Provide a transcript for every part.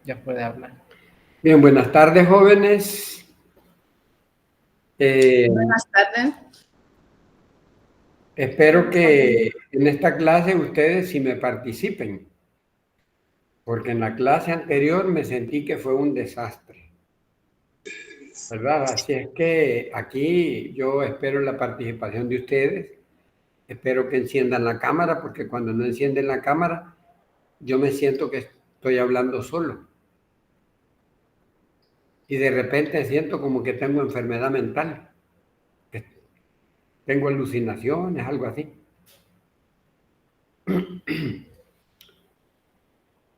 Ya puede hablar. Bien, buenas tardes, jóvenes. Buenas tardes. Espero que en esta clase ustedes sí me participen, porque en la clase anterior me sentí que fue un desastre, ¿verdad? Así es que aquí yo espero la participación de ustedes. Espero que enciendan la cámara, porque cuando no encienden la cámara, yo me siento que estoy hablando solo. Y de repente siento como que tengo enfermedad mental, que tengo alucinaciones, algo así.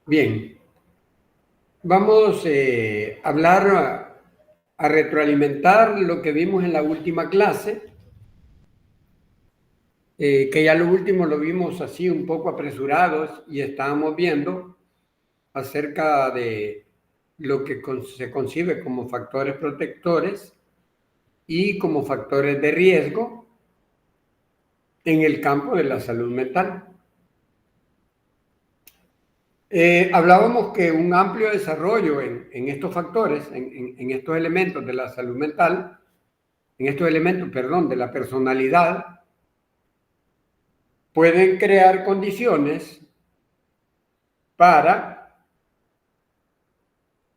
Bien, vamos a hablar, a retroalimentar lo que vimos en la última clase, que ya lo último lo vimos así un poco apresurados y estábamos viendo acerca de lo que se concibe como factores protectores y como factores de riesgo en el campo de la salud mental. Hablábamos que un amplio desarrollo en estos factores, en estos elementos de la salud mental, en estos elementos, perdón, de la personalidad, pueden crear condiciones para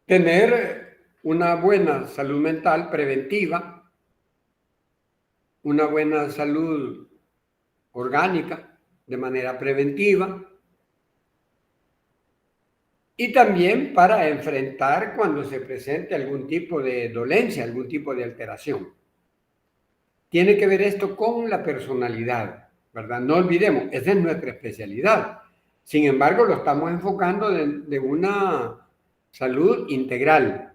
tener una buena salud mental preventiva, una buena salud orgánica de manera preventiva, y también para enfrentar cuando se presente algún tipo de dolencia, algún tipo de alteración. Tiene que ver esto con la personalidad, ¿verdad? No olvidemos, esa es nuestra especialidad. Sin embargo, lo estamos enfocando de una salud integral.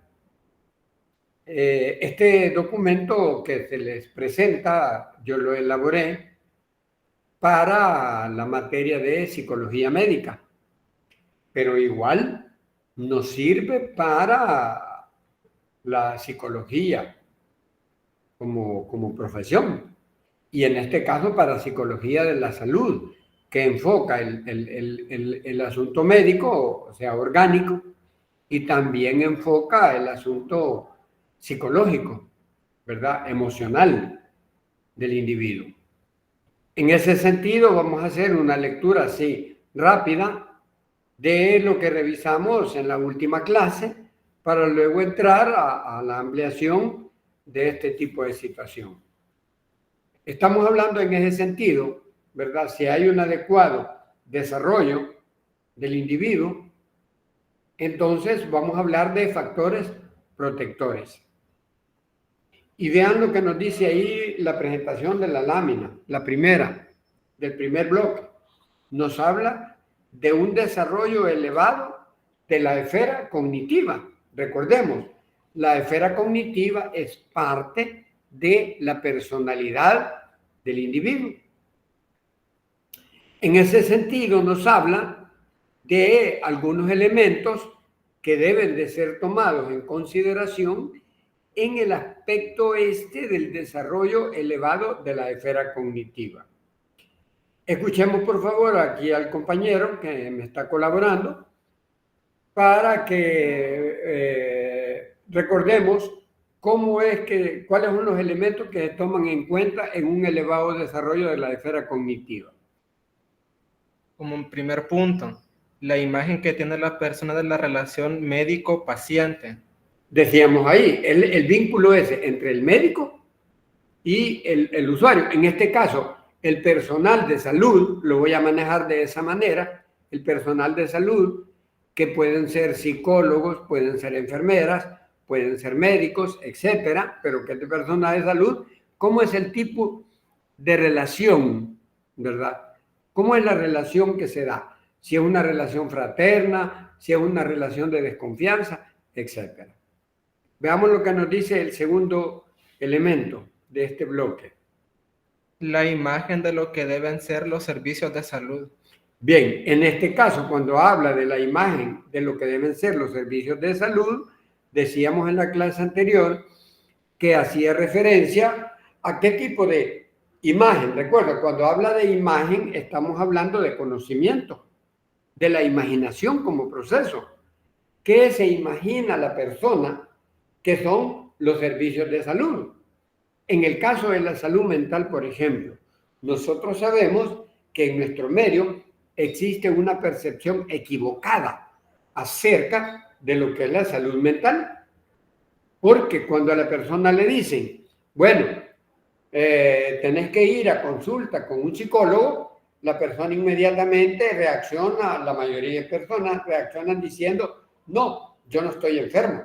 Este documento que se les presenta, yo lo elaboré para la materia de psicología médica, pero igual nos sirve para la psicología como profesión. Y en este caso para psicología de la salud, que enfoca el asunto médico, o sea, orgánico, y también enfoca el asunto psicológico, ¿verdad? Emocional del individuo. En ese sentido, vamos a hacer una lectura así rápida de lo que revisamos en la última clase para luego entrar a la ampliación de este tipo de situación. Estamos hablando en ese sentido, ¿verdad? Si hay un adecuado desarrollo del individuo, entonces vamos a hablar de factores protectores. Y vean lo que nos dice ahí la presentación de la lámina, la primera, del primer bloque. Nos habla de un desarrollo elevado de la esfera cognitiva. Recordemos, la esfera cognitiva es parte de la personalidad del individuo. En ese sentido nos habla de algunos elementos que deben de ser tomados en consideración en el aspecto este del desarrollo elevado de la esfera cognitiva. Escuchemos por favor aquí al compañero que me está colaborando para que recordemos cuáles son los elementos que se toman en cuenta en un elevado desarrollo de la esfera cognitiva. Como un primer punto, la imagen que tiene la persona de la relación médico-paciente. Decíamos ahí, el vínculo ese entre el médico y el usuario. En este caso, el personal de salud, lo voy a manejar de esa manera, el personal de salud, que pueden ser psicólogos, pueden ser enfermeras, pueden ser médicos, etcétera, pero que es de personal de salud, ¿cómo es el tipo de relación, verdad? ¿Cómo es la relación que se da? Si es una relación fraterna, si es una relación de desconfianza, etcétera. Veamos lo que nos dice el segundo elemento de este bloque. La imagen de lo que deben ser los servicios de salud. Bien, en este caso, cuando habla de la imagen de lo que deben ser los servicios de salud, decíamos en la clase anterior que hacía referencia a qué tipo de imagen. Recuerda, cuando habla de imagen, estamos hablando de conocimiento, de la imaginación como proceso. qué se imagina la persona que son los servicios de salud. En el caso de la salud mental, por ejemplo, nosotros sabemos que en nuestro medio existe una percepción equivocada acerca de lo que es la salud mental. Porque cuando a la persona le dicen, bueno, tenés que ir a consulta con un psicólogo, la persona inmediatamente reacciona, la mayoría de personas reaccionan diciendo, no, yo no estoy enfermo,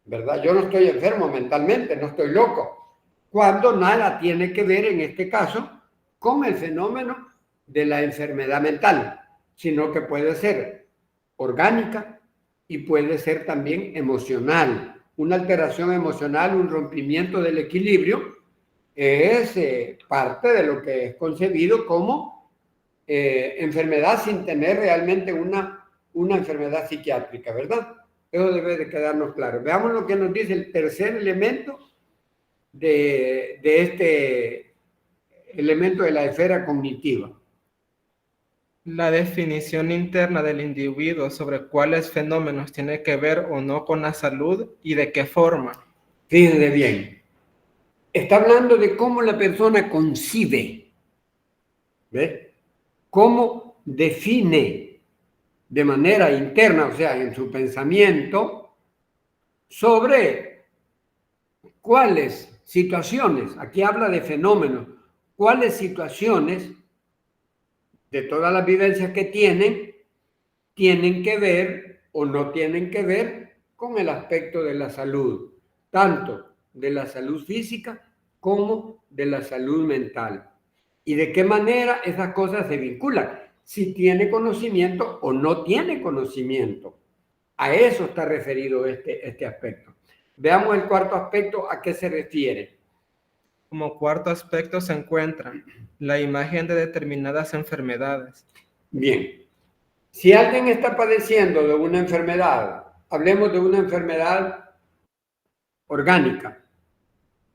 ¿verdad? Yo no estoy enfermo mentalmente, no estoy loco. Cuando nada tiene que ver, en este caso, con el fenómeno de la enfermedad mental, sino que puede ser orgánica y puede ser también emocional. Una alteración emocional, un rompimiento del equilibrio, es parte de lo que es concebido como enfermedad sin tener realmente una enfermedad psiquiátrica, ¿verdad? Eso debe de quedarnos claro. Veamos lo que nos dice el tercer elemento de este elemento de la esfera cognitiva. La definición interna del individuo sobre cuáles fenómenos tiene que ver o no con la salud y de qué forma. Fíjense bien. Está hablando de cómo la persona concibe, ¿ves? Cómo define de manera interna, o sea, en su pensamiento, sobre cuáles situaciones, aquí habla de fenómenos, cuáles situaciones de todas las vivencias que tienen que ver o no tienen que ver con el aspecto de la salud, tanto de la salud física como de la salud mental. Y de qué manera esas cosas se vinculan, si tiene conocimiento o no tiene conocimiento. A eso está referido este aspecto. Veamos el cuarto aspecto, ¿a qué se refiere? Como cuarto aspecto se encuentra la imagen de determinadas enfermedades. Bien, si alguien está padeciendo de una enfermedad, hablemos de una enfermedad orgánica,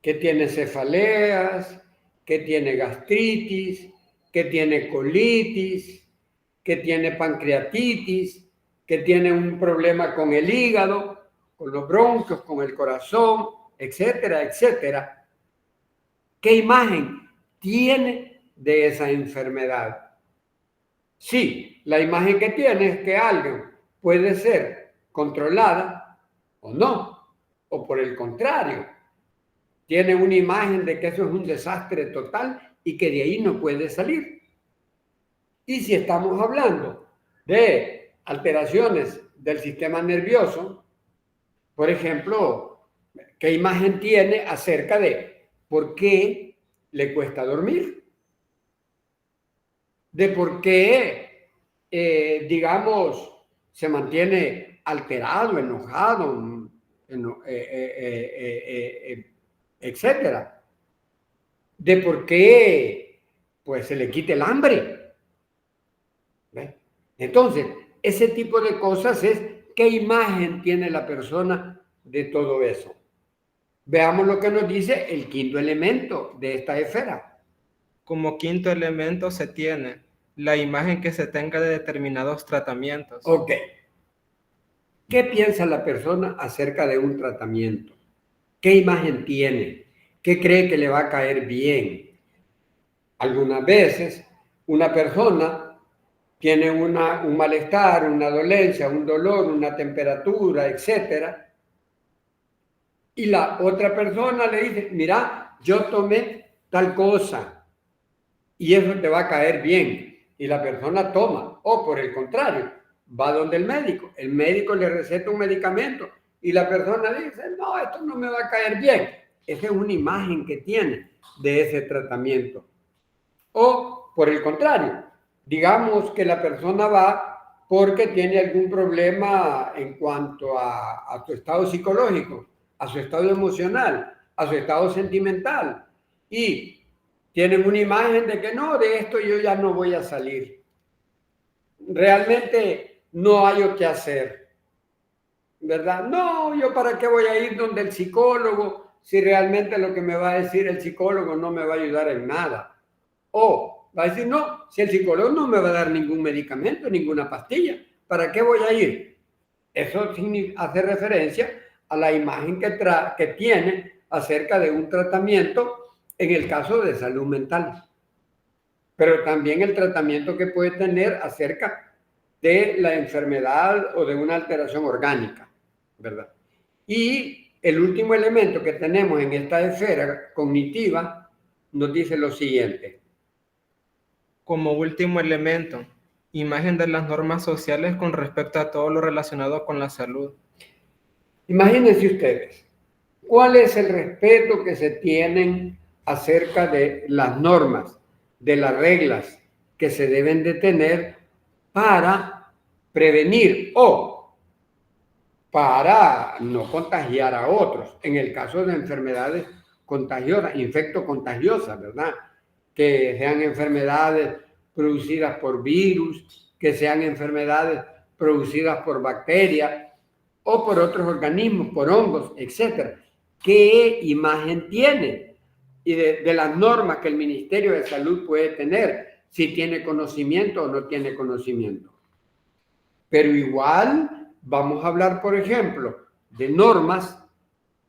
que tiene cefaleas, que tiene gastritis, que tiene colitis, que tiene pancreatitis, que tiene un problema con el hígado, con los bronquios, con el corazón, etcétera, etcétera. ¿Qué imagen tiene de esa enfermedad? Sí, la imagen que tiene es que alguien puede ser controlada o no, o por el contrario, tiene una imagen de que eso es un desastre total y que de ahí no puede salir. Y si estamos hablando de alteraciones del sistema nervioso, por ejemplo, ¿qué imagen tiene acerca de por qué le cuesta dormir? De por qué, digamos, se mantiene alterado, enojado, etcétera. De por qué, pues, se le quite el hambre. ¿Ve? Entonces, ese tipo de cosas es qué imagen tiene la persona de todo eso. Veamos lo que nos dice el quinto elemento de esta esfera. Como quinto elemento se tiene la imagen que se tenga de determinados tratamientos. Ok. ¿Qué piensa la persona acerca de un tratamiento? ¿Qué imagen tiene? ¿Qué cree que le va a caer bien? Algunas veces una persona tiene un malestar, una dolencia, un dolor, una temperatura, etcétera, y la otra persona le dice, mira, yo tomé tal cosa y eso te va a caer bien. Y la persona toma, o por el contrario, va donde el médico le receta un medicamento y la persona dice, no, esto no me va a caer bien. Esa es una imagen que tiene de ese tratamiento. O por el contrario, digamos que la persona va porque tiene algún problema en cuanto a su estado psicológico, a su estado emocional, a su estado sentimental y tienen una imagen de que no, de esto yo ya no voy a salir. Realmente no hay o qué hacer, ¿verdad? No, yo para qué voy a ir donde el psicólogo si realmente lo que me va a decir el psicólogo no me va a ayudar en nada. O va a decir, no, si el psicólogo no me va a dar ningún medicamento, ninguna pastilla, ¿para qué voy a ir? Eso hace referencia a la imagen que tiene acerca de un tratamiento en el caso de salud mental, pero también el tratamiento que puede tener acerca de la enfermedad o de una alteración orgánica, ¿verdad? Y el último elemento que tenemos en esta esfera cognitiva nos dice lo siguiente. Como último elemento, imagen de las normas sociales con respecto a todo lo relacionado con la salud. Imagínense ustedes, ¿cuál es el respeto que se tienen acerca de las normas, de las reglas que se deben de tener para prevenir o para no contagiar a otros? En el caso de enfermedades contagiosas, infectocontagiosas, ¿verdad? Que sean enfermedades producidas por virus, que sean enfermedades producidas por bacterias o por otros organismos, por hongos, etc. ¿Qué imagen tiene? Y de las normas que el Ministerio de Salud puede tener, si tiene conocimiento o no tiene conocimiento. Pero igual vamos a hablar, por ejemplo, de normas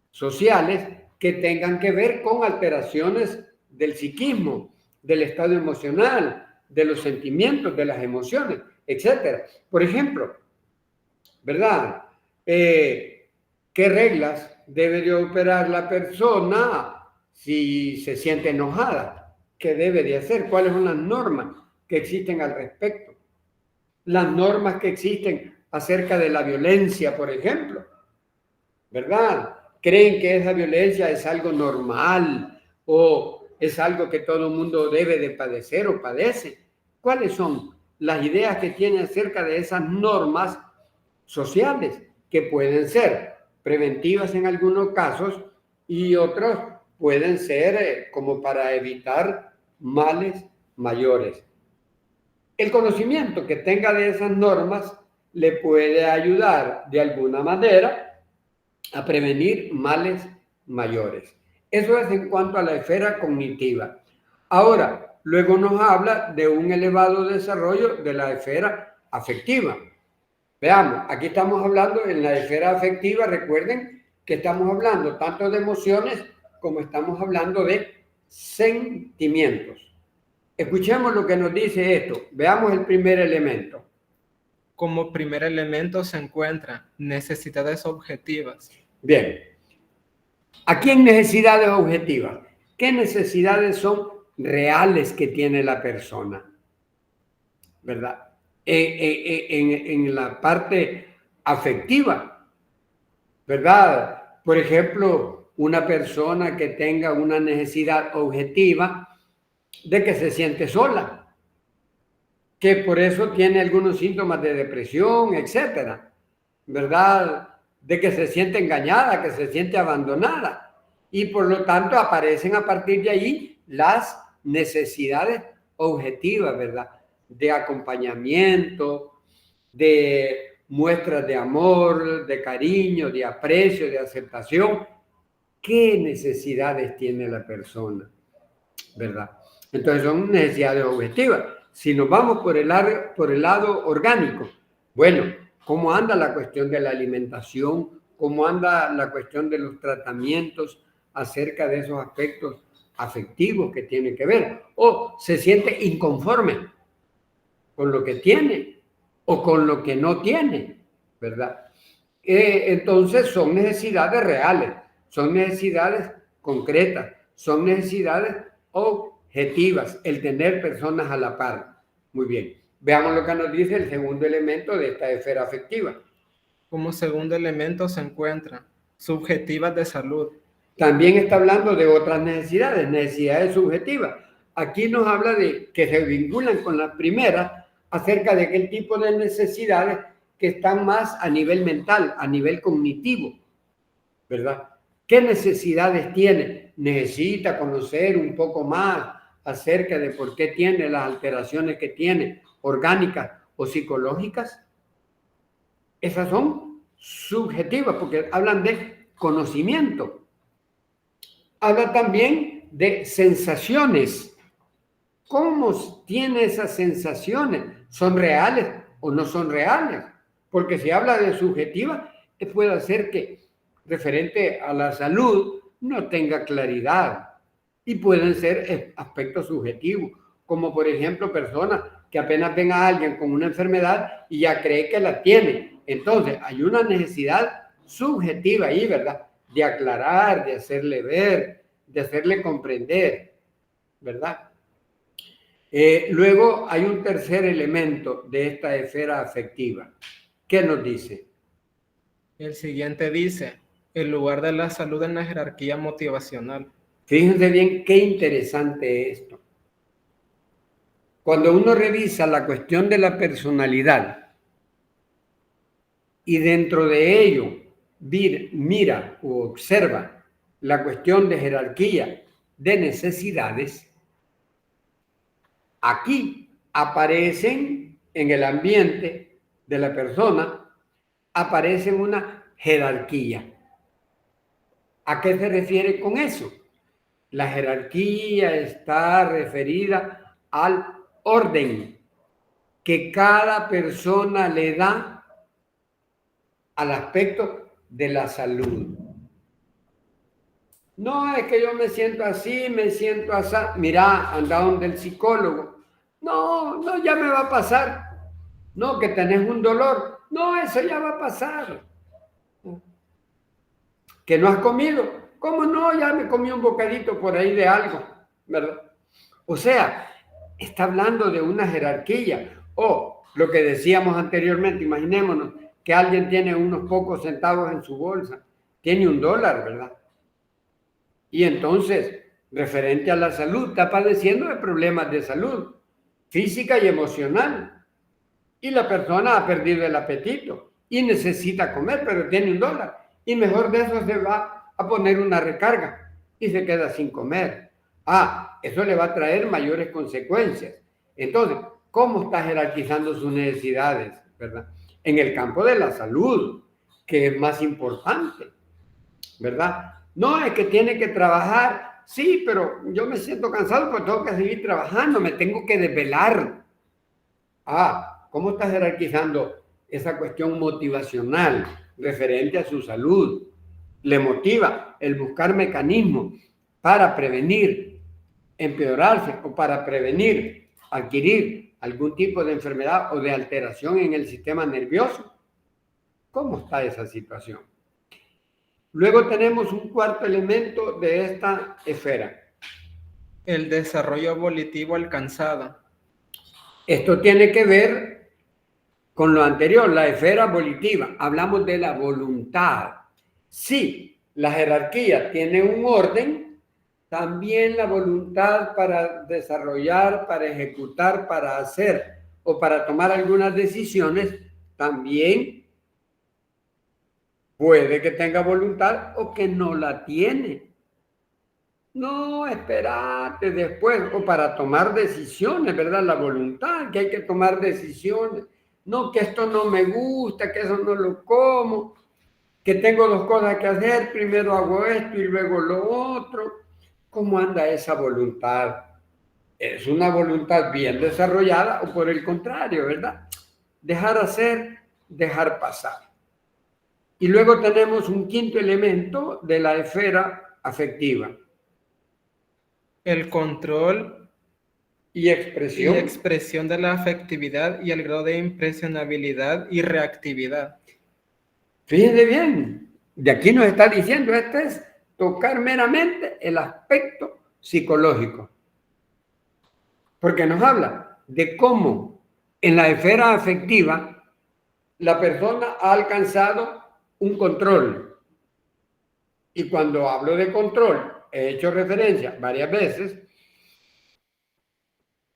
sociales que tengan que ver con alteraciones del psiquismo, del estado emocional, de los sentimientos, de las emociones, etc. Por ejemplo, ¿verdad? ¿Qué reglas debe de operar la persona si se siente enojada? ¿Qué debe de hacer? ¿Cuáles son las normas que existen al respecto? Las normas que existen acerca de la violencia, por ejemplo, ¿verdad? ¿Creen que esa violencia es algo normal o es algo que todo el mundo debe de padecer o padece? ¿Cuáles son las ideas que tienen acerca de esas normas sociales que pueden ser preventivas en algunos casos y otros pueden ser como para evitar males mayores? El conocimiento que tenga de esas normas le puede ayudar de alguna manera a prevenir males mayores. Eso es en cuanto a la esfera cognitiva. Ahora, luego nos habla de un elevado desarrollo de la esfera afectiva. Veamos, aquí estamos hablando en la esfera afectiva, recuerden que estamos hablando tanto de emociones como estamos hablando de sentimientos. Escuchemos lo que nos dice esto. Veamos el primer elemento. Como primer elemento se encuentra necesidades objetivas. Bien. Aquí en necesidades objetivas, ¿qué necesidades son reales que tiene la persona? ¿Verdad? En la parte afectiva, ¿verdad? Por ejemplo, una persona que tenga una necesidad objetiva de que se siente sola, que por eso tiene algunos síntomas de depresión, etcétera, ¿verdad? De que se siente engañada, que se siente abandonada. Y por lo tanto aparecen a partir de ahí las necesidades objetivas, ¿verdad? De acompañamiento, de muestras de amor, de cariño, de aprecio, de aceptación. ¿Qué necesidades tiene la persona? ¿Verdad? Entonces son necesidades objetivas. Si nos vamos por el lado orgánico, bueno, ¿cómo anda la cuestión de la alimentación? ¿Cómo anda la cuestión de los tratamientos acerca de esos aspectos afectivos que tienen que ver? ¿O se siente inconforme con lo que tiene o con lo que no tiene? ¿Verdad? Entonces son necesidades reales, son necesidades concretas, son necesidades objetivas, el tener personas a la par. Muy bien. Veamos lo que nos dice el segundo elemento de esta esfera afectiva. Como segundo elemento se encuentra subjetivas de salud. También está hablando de otras necesidades, necesidades subjetivas. Aquí nos habla de que se vinculan con la primera acerca de aquel tipo de necesidades que están más a nivel mental, a nivel cognitivo, ¿verdad? ¿Qué necesidades tiene? Necesita conocer un poco más acerca de por qué tiene las alteraciones que tiene, orgánicas o psicológicas. Esas son subjetivas porque hablan de conocimiento. Habla también de sensaciones. ¿Cómo tiene esas sensaciones? ¿Son reales o no son reales? Porque si habla de subjetiva, puede hacer que referente a la salud no tenga claridad y pueden ser aspectos subjetivos, como por ejemplo personas que apenas ven a alguien con una enfermedad y ya cree que la tiene. Entonces hay una necesidad subjetiva ahí, ¿verdad? De aclarar, de hacerle ver, de hacerle comprender, ¿verdad? Luego hay un tercer elemento de esta esfera afectiva. ¿Qué nos dice? El siguiente dice, el lugar de la salud en la jerarquía motivacional. Fíjense bien qué interesante esto. Cuando uno revisa la cuestión de la personalidad y dentro de ello mira o observa la cuestión de jerarquía de necesidades, aquí aparecen en el ambiente de la persona, aparece una jerarquía. ¿A qué se refiere con eso? La jerarquía está referida al orden que cada persona le da al aspecto de la salud. No es que yo me siento así, me siento así. Mira, anda donde el psicólogo. No, ya me va a pasar. No, que tenés un dolor. No, eso ya va a pasar. Que no has comido. ¿Cómo no? Ya me comí un bocadito por ahí de algo, ¿verdad? O sea, está hablando de una jerarquía. O lo que decíamos anteriormente, imaginémonos que alguien tiene unos pocos centavos en su bolsa, tiene $1, ¿verdad? Y entonces, referente a la salud, está padeciendo de problemas de salud física y emocional. Y la persona ha perdido el apetito y necesita comer, pero tiene $1. Y mejor de eso se va a poner una recarga y se queda sin comer. Eso le va a traer mayores consecuencias. Entonces, ¿cómo está jerarquizando sus necesidades, verdad? En el campo de la salud, que es más importante, ¿verdad? No es que tiene que trabajar, sí, pero yo me siento cansado porque tengo que seguir trabajando, me tengo que desvelar. ¿Cómo está jerarquizando esa cuestión motivacional referente a su salud? Le motiva el buscar mecanismos para prevenir empeorarse o para prevenir adquirir algún tipo de enfermedad o de alteración en el sistema nervioso. ¿Cómo está esa situación? Luego tenemos un cuarto elemento de esta esfera. El desarrollo volitivo alcanzado. Esto tiene que ver con lo anterior, la esfera volitiva. Hablamos de la voluntad. Sí, la jerarquía tiene un orden, también la voluntad para desarrollar, para ejecutar, para hacer o para tomar algunas decisiones, también puede que tenga voluntad o que no la tiene. No, espérate después, o para tomar decisiones, ¿verdad? La voluntad, que hay que tomar decisiones. No, que esto no me gusta, que eso no lo como, que tengo 2 cosas que hacer, primero hago esto y luego lo otro. ¿Cómo anda esa voluntad? ¿Es una voluntad bien desarrollada o por el contrario, verdad? Dejar hacer, dejar pasar. Y luego tenemos un quinto elemento de la esfera afectiva. El control Y expresión de la afectividad y el grado de impresionabilidad y reactividad. Fíjense bien, de aquí nos está diciendo, este es tocar meramente el aspecto psicológico. Porque nos habla de cómo en la esfera afectiva la persona ha alcanzado un control. Y cuando hablo de control, he hecho referencia varias veces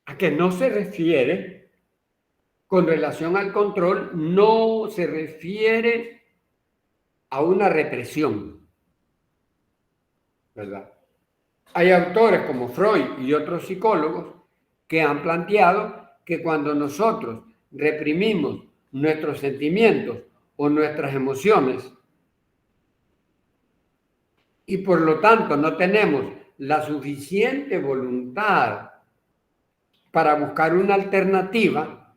a que no se refiere, con relación al control, no se refiere a una represión, ¿verdad? Hay autores como Freud y otros psicólogos que han planteado que cuando nosotros reprimimos nuestros sentimientos o nuestras emociones y por lo tanto no tenemos la suficiente voluntad para buscar una alternativa,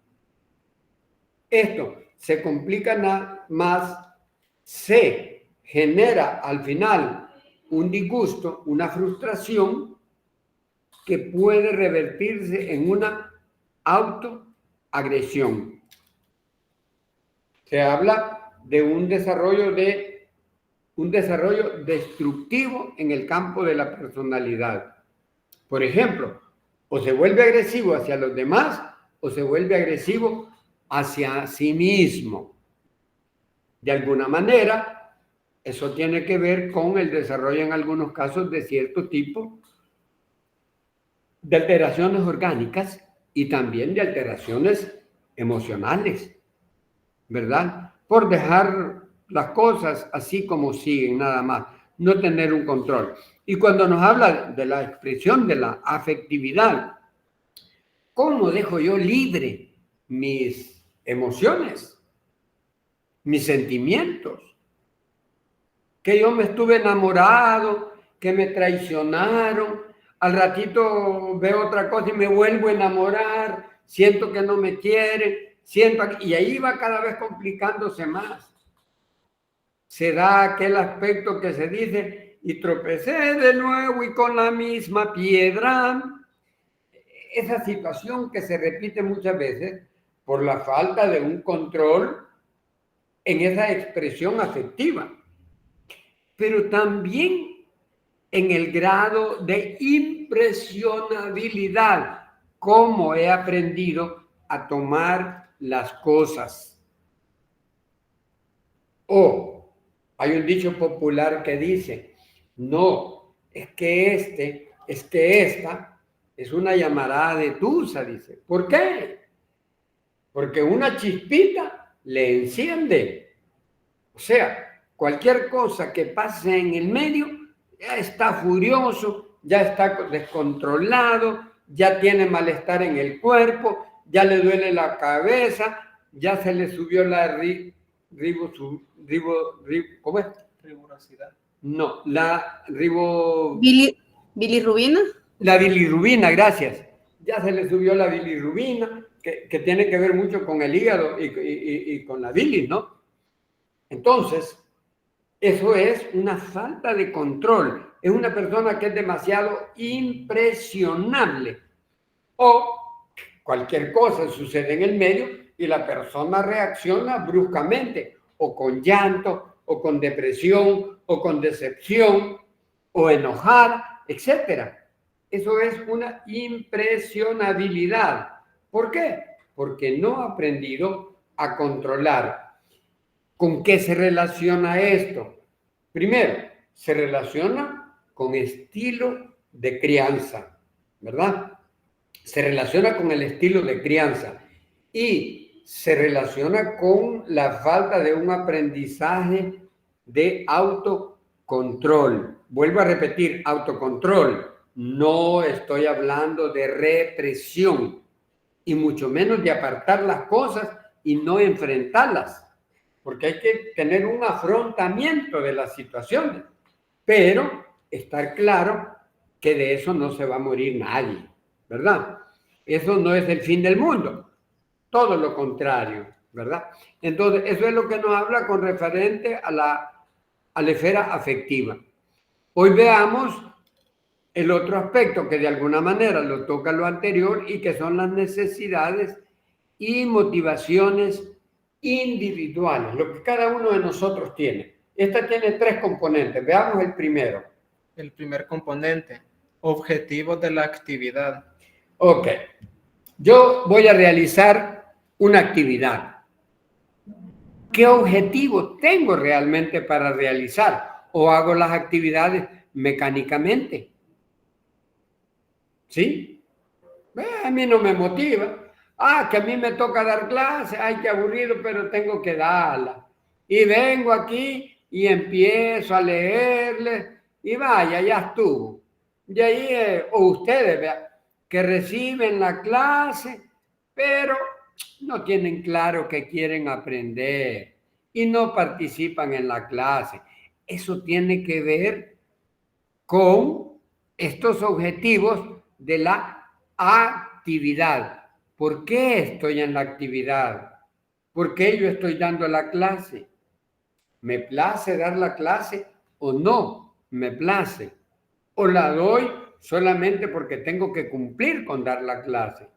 esto se complica más, se genera al final un disgusto, una frustración que puede revertirse en una autoagresión. Se habla de un desarrollo destructivo en el campo de la personalidad. Por ejemplo, o se vuelve agresivo hacia los demás o se vuelve agresivo hacia sí mismo. De alguna manera, eso tiene que ver con el desarrollo en algunos casos de cierto tipo de alteraciones orgánicas y también de alteraciones emocionales, ¿verdad? Por dejar las cosas así como siguen, nada más, no tener un control. Y cuando nos habla de la expresión de la afectividad, ¿cómo dejo yo libre mis emociones, mis sentimientos? Que yo me estuve enamorado, que me traicionaron, al ratito veo otra cosa y me vuelvo a enamorar, siento que no me quieren, y ahí va cada vez complicándose más. Se da aquel aspecto que se dice, y tropecé de nuevo y con la misma piedra. Esa situación que se repite muchas veces por la falta de un control en esa expresión afectiva, pero también en el grado de impresionabilidad, cómo he aprendido a tomar las cosas. O hay un dicho popular que dice, no, es que esta es una llamarada de tusa, dice. ¿Por qué? Porque una chispita le enciende. O sea, cualquier cosa que pase en el medio, ya está furioso, ya está descontrolado, ya tiene malestar en el cuerpo, ya le duele la cabeza, ya se le subió la ¿cómo es? Rigurosidad. No, la ¿Bilirrubina? La bilirrubina, gracias. Ya se le subió la bilirrubina, que tiene que ver mucho con el hígado y con la bilis, ¿no? Entonces, eso es una falta de control. Es una persona que es demasiado impresionable. O cualquier cosa sucede en el medio y la persona reacciona bruscamente, o con llanto, o con depresión, o con decepción, o enojada, etc. Eso es una impresionabilidad. ¿Por qué? Porque no ha aprendido a controlar. ¿Con qué se relaciona esto? Primero, se relaciona con estilo de crianza, ¿verdad? Se relaciona con el estilo de crianza y se relaciona con la falta de un aprendizaje de autocontrol. Vuelvo a repetir, autocontrol. No estoy hablando de represión y mucho menos de apartar las cosas y no enfrentarlas, porque hay que tener un afrontamiento de las situaciones, pero estar claro que de eso no se va a morir nadie, ¿verdad? Eso no es el fin del mundo, todo lo contrario, ¿verdad? Entonces, eso es lo que nos habla con referente a la esfera afectiva. Hoy veamos el otro aspecto que de alguna manera lo toca lo anterior y que son las necesidades y motivaciones individuales, lo que cada uno de nosotros tiene. Esta tiene 3 componentes. Veamos el primero. El primer componente, objetivos de la actividad. Ok. Yo voy a realizar una actividad. ¿Qué objetivo tengo realmente para realizar? ¿O hago las actividades mecánicamente? ¿Sí? A mí no me motiva. Que a mí me toca dar clase, ay, qué aburrido, pero tengo que darla. Y vengo aquí y empiezo a leerle y vaya, ya estuvo. Y ahí, o ustedes, vean, que reciben la clase, pero no tienen claro que quieren aprender y no participan en la clase. Eso tiene que ver con estos objetivos de la actividad. ¿Por qué estoy en la actividad? ¿Por qué yo estoy dando la clase? ¿Me place dar la clase o no me place? ¿O la doy solamente porque tengo que cumplir con dar la clase?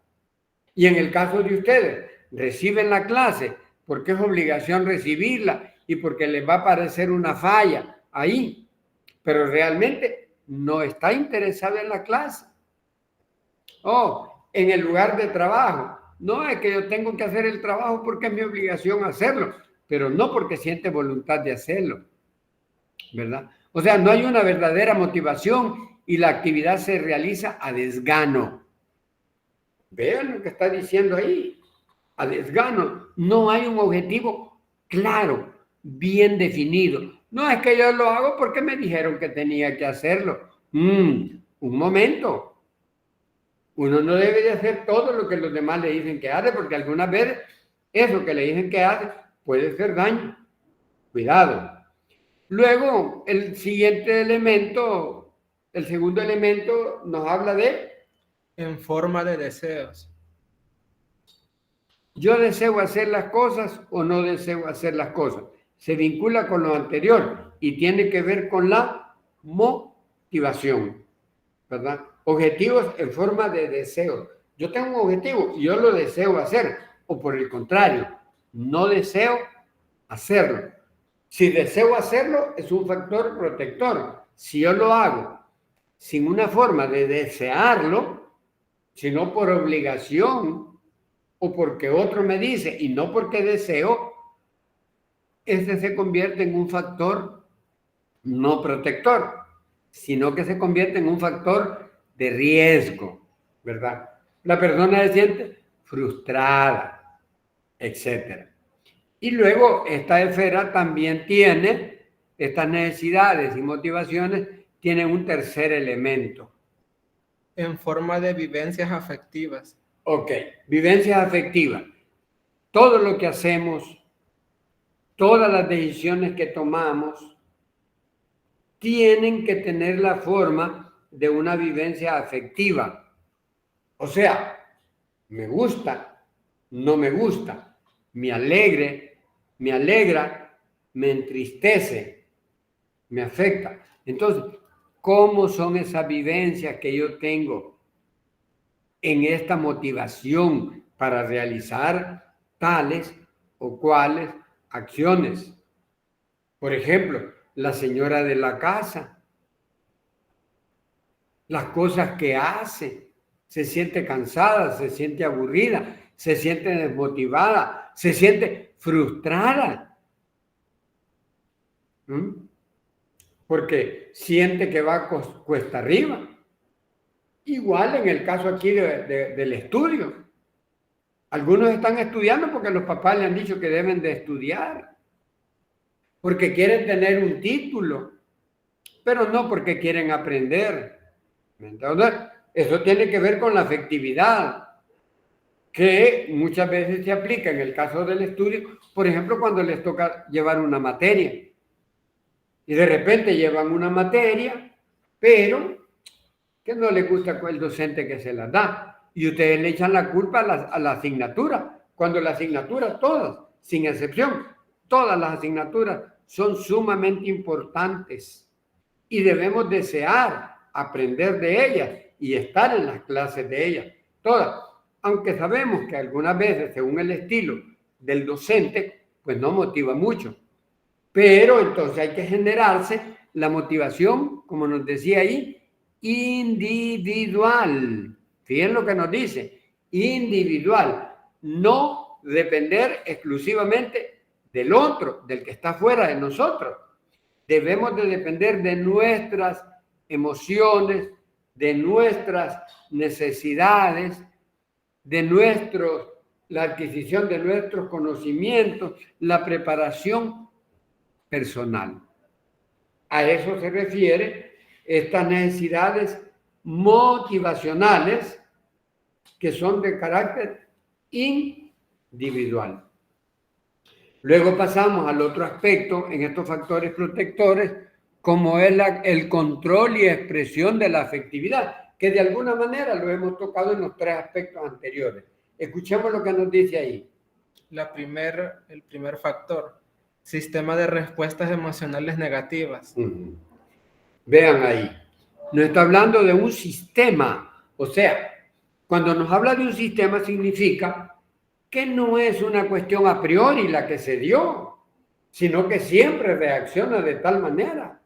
Y en el caso de ustedes, reciben la clase porque es obligación recibirla y porque les va a parecer una falla ahí, pero realmente no está interesado en la clase. En el lugar de trabajo. No es que yo tengo que hacer el trabajo porque es mi obligación hacerlo, pero no porque siente voluntad de hacerlo, ¿verdad? O sea, no hay una verdadera motivación y la actividad se realiza a desgano. Vean lo que está diciendo ahí, a desgano. No hay un objetivo claro, bien definido. No es que yo lo hago porque me dijeron que tenía que hacerlo. Un momento. Uno no debe de hacer todo lo que los demás le dicen que hace, porque algunas veces eso que le dicen que hace puede hacer daño. Cuidado. Luego, el siguiente elemento, el segundo elemento nos habla de... En forma de deseos. Yo deseo hacer las cosas o no deseo hacer las cosas. Se vincula con lo anterior y tiene que ver con la motivación, ¿verdad? Objetivos en forma de deseo. Yo tengo un objetivo y yo lo deseo hacer, o por el contrario, no deseo hacerlo. Si deseo hacerlo, es un factor protector. Si yo lo hago sin una forma de desearlo, sino por obligación o porque otro me dice y no porque deseo, ese se convierte en un factor no protector, sino que se convierte en un factor de riesgo, ¿verdad? La persona se siente frustrada, etc. Y luego esta esfera también tiene, estas necesidades y motivaciones tienen un tercer elemento. En forma de vivencias afectivas. Ok, vivencias afectivas. Todo lo que hacemos, todas las decisiones que tomamos, tienen que tener la forma de una vivencia afectiva. O sea, me gusta, no me gusta, me alegra, me entristece, me afecta. Entonces, ¿cómo son esas vivencias que yo tengo en esta motivación para realizar tales o cuales acciones? Por ejemplo, la señora de la casa, las cosas que hace, se siente cansada, se siente aburrida, se siente desmotivada, se siente frustrada. Porque siente que va cuesta arriba. Igual en el caso aquí del estudio. Algunos están estudiando porque los papás le han dicho que deben de estudiar, porque quieren tener un título, pero no porque quieren aprender. Entonces, eso tiene que ver con la afectividad, que muchas veces se aplica en el caso del estudio, por ejemplo, cuando les toca llevar una materia. Y de repente llevan una materia, pero que no les gusta el docente que se las da. Y ustedes le echan la culpa a la asignatura, cuando la asignatura, todas, sin excepción, todas las asignaturas son sumamente importantes y debemos desear aprender de ellas y estar en las clases de ellas, todas. Aunque sabemos que algunas veces, según el estilo del docente, pues no motiva mucho. Pero entonces hay que generarse la motivación, como nos decía ahí, individual. Fíjense lo que nos dice, individual. No depender exclusivamente del otro, del que está fuera de nosotros. Debemos de depender de nuestras emociones, de nuestras necesidades, de la adquisición de nuestros conocimientos, la preparación personal. A eso se refiere estas necesidades motivacionales que son de carácter individual. Luego pasamos al otro aspecto en estos factores protectores, como es el control y expresión de la afectividad, que de alguna manera lo hemos tocado en los tres aspectos anteriores. Escuchemos lo que nos dice ahí. El primer factor, sistema de respuestas emocionales negativas. Vean ahí, nos está hablando de un sistema. O sea, cuando nos habla de un sistema significa que no es una cuestión a priori la que se dio, sino que siempre reacciona de tal manera.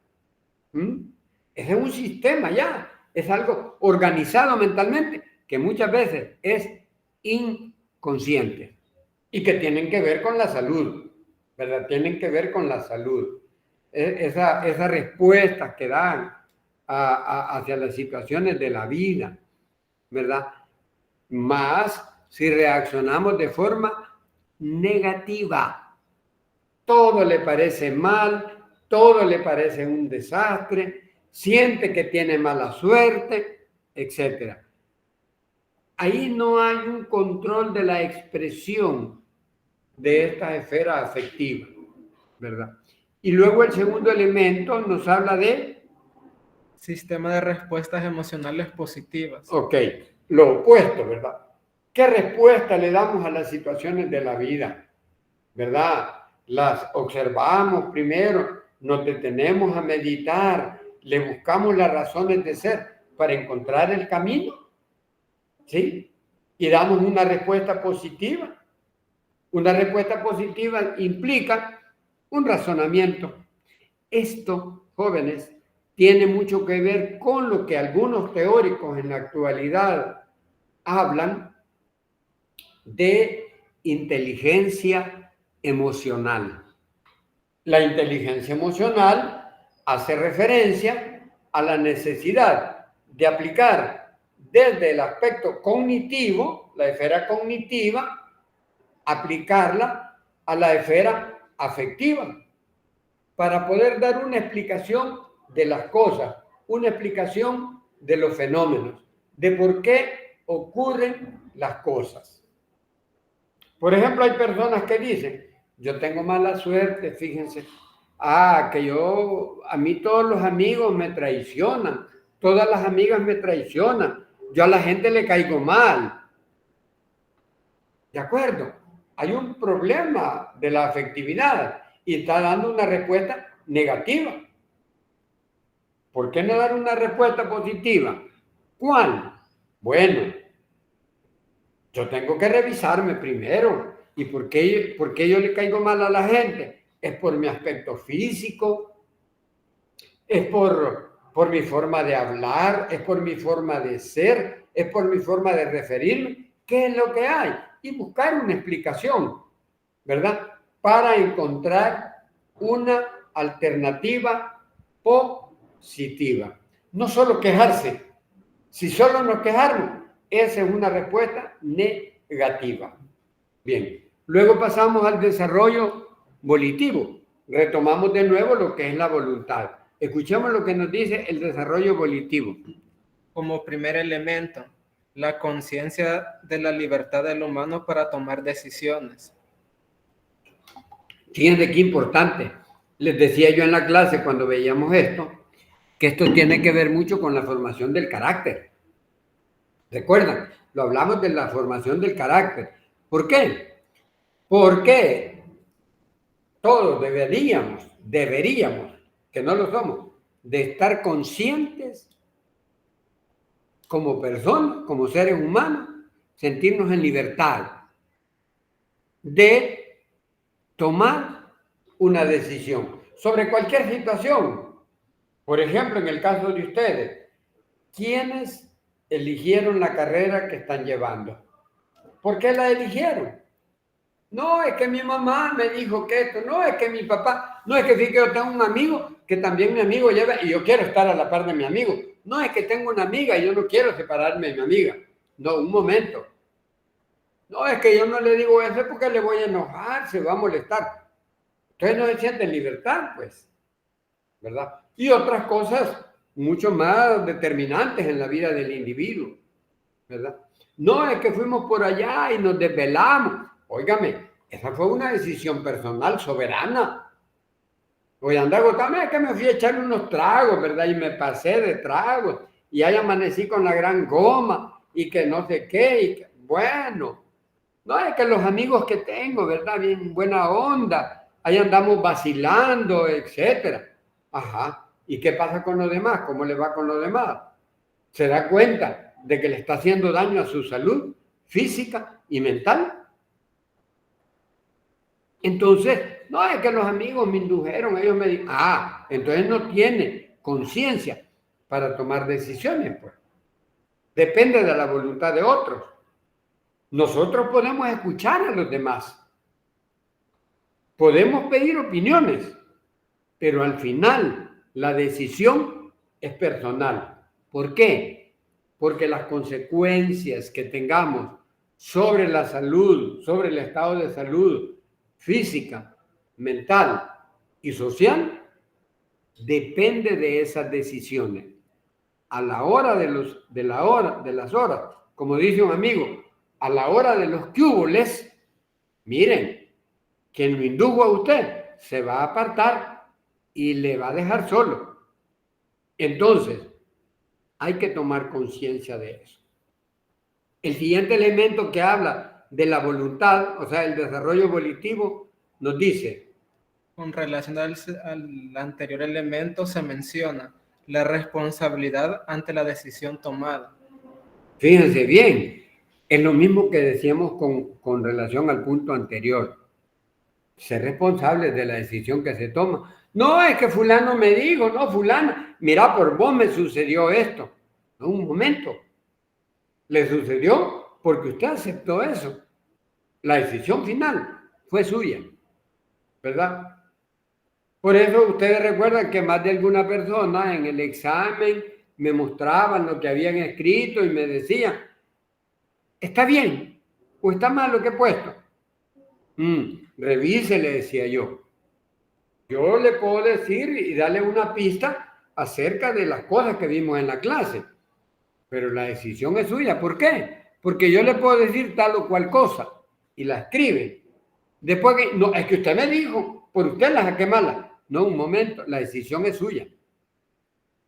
Es un sistema ya, es algo organizado mentalmente, que muchas veces es inconsciente y que tienen que ver con la salud, ¿verdad? Tienen que ver con la salud. Esas respuestas que dan hacia las situaciones de la vida, ¿verdad? Más si reaccionamos de forma negativa. Todo le parece mal, todo le parece un desastre, siente que tiene mala suerte, etc. Ahí no hay un control de la expresión de esta esfera afectiva, ¿verdad? Y luego el segundo elemento nos habla de... Sistema de respuestas emocionales positivas. Ok, lo opuesto, ¿verdad? ¿Qué respuesta le damos a las situaciones de la vida? ¿Verdad? Las observamos primero, nos detenemos a meditar, le buscamos las razones de ser para encontrar el camino, ¿sí? Y damos una respuesta positiva. Una respuesta positiva implica un razonamiento. Esto, jóvenes, tiene mucho que ver con lo que algunos teóricos en la actualidad hablan de inteligencia emocional. La inteligencia emocional hace referencia a la necesidad de aplicar desde el aspecto cognitivo, la esfera cognitiva, aplicarla a la esfera afectiva para poder dar una explicación de las cosas, una explicación de los fenómenos, de por qué ocurren las cosas. Por ejemplo, hay personas que dicen, yo tengo mala suerte, fíjense, a mí todos los amigos me traicionan, todas las amigas me traicionan, yo a la gente le caigo mal. ¿De acuerdo? Hay un problema de la afectividad y está dando una respuesta negativa. ¿Por qué no dar una respuesta positiva? ¿Cuál? Bueno, yo tengo que revisarme primero. ¿Y por qué yo le caigo mal a la gente? ¿Es por mi aspecto físico? ¿Es por mi forma de hablar? ¿Es por mi forma de ser? ¿Es por mi forma de referirme? ¿Qué es lo que hay? Y buscar una explicación, ¿verdad? Para encontrar una alternativa positiva. No solo quejarse. Si solo nos quejamos, esa es una respuesta negativa. Bien, luego pasamos al desarrollo volitivo. Retomamos de nuevo lo que es la voluntad. Escuchemos lo que nos dice el desarrollo volitivo. Como primer elemento, la conciencia de la libertad del humano para tomar decisiones. Fíjense qué importante. Les decía yo en la clase cuando veíamos esto, que esto tiene que ver mucho con la formación del carácter. ¿Recuerdan? Lo hablamos de la formación del carácter. ¿Por qué? Porque todos deberíamos, que no lo somos, de estar conscientes como personas, como seres humanos, sentirnos en libertad de tomar una decisión sobre cualquier situación. Por ejemplo, en el caso de ustedes, ¿quiénes eligieron la carrera que están llevando? ¿Por qué la eligieron? No, es que mi mamá me dijo que esto, no, es que mi papá, no, es que sí que yo tengo un amigo que también mi amigo lleva y yo quiero estar a la par de mi amigo. No, es que tengo una amiga y yo no quiero separarme de mi amiga. No, un momento. No, es que yo no le digo eso porque le voy a enojar, se va a molestar. Entonces no se siente en libertad, pues, ¿verdad? Y otras cosas mucho más determinantes en la vida del individuo, ¿verdad? No, es que fuimos por allá y nos desvelamos. Óigame, esa fue una decisión personal, soberana. Voy a andar agotado, es que me fui a echar unos tragos, ¿verdad? Y me pasé de tragos. Y ahí amanecí con la gran goma y que no sé qué. Bueno, No, es que los amigos que tengo, ¿verdad? Bien buena onda, ahí andamos vacilando, etcétera. Ajá. ¿Y qué pasa con los demás? ¿Cómo le va con los demás? ¿Se da cuenta de que le está haciendo daño a su salud física y mental? Entonces, no, es que los amigos me indujeron, ellos me dijeron, entonces no tiene conciencia para tomar decisiones, pues. Depende de la voluntad de otros. Nosotros podemos escuchar a los demás, podemos pedir opiniones, pero al final la decisión es personal. ¿Por qué? Porque las consecuencias que tengamos sobre la salud, sobre el estado de salud física, mental y social, depende de esas decisiones. A la hora de las horas, como dice un amigo, a la hora de los cúbules, miren, quien lo indujo a usted se va a apartar y le va a dejar solo. Entonces, hay que tomar conciencia de eso. El siguiente elemento que habla de la voluntad, o sea, el desarrollo volitivo, nos dice. Con relación al anterior elemento se menciona la responsabilidad ante la decisión tomada. Fíjense bien, es lo mismo que decíamos con relación al punto anterior. Ser responsable de la decisión que se toma. No, es que fulano me dijo, no, fulana, mira, por vos me sucedió esto. No, un momento. Le sucedió porque usted aceptó eso. La decisión final fue suya, ¿verdad? Por eso ustedes recuerdan que más de alguna persona en el examen me mostraban lo que habían escrito y me decían, ¿está bien o está mal lo que he puesto? Revise, le decía yo. Yo le puedo decir y darle una pista acerca de las cosas que vimos en la clase, pero la decisión es suya. ¿Por qué? Porque yo le puedo decir tal o cual cosa y la escribe. Después que, no, es que usted me dijo, por usted la saqué mala. No, un momento, la decisión es suya,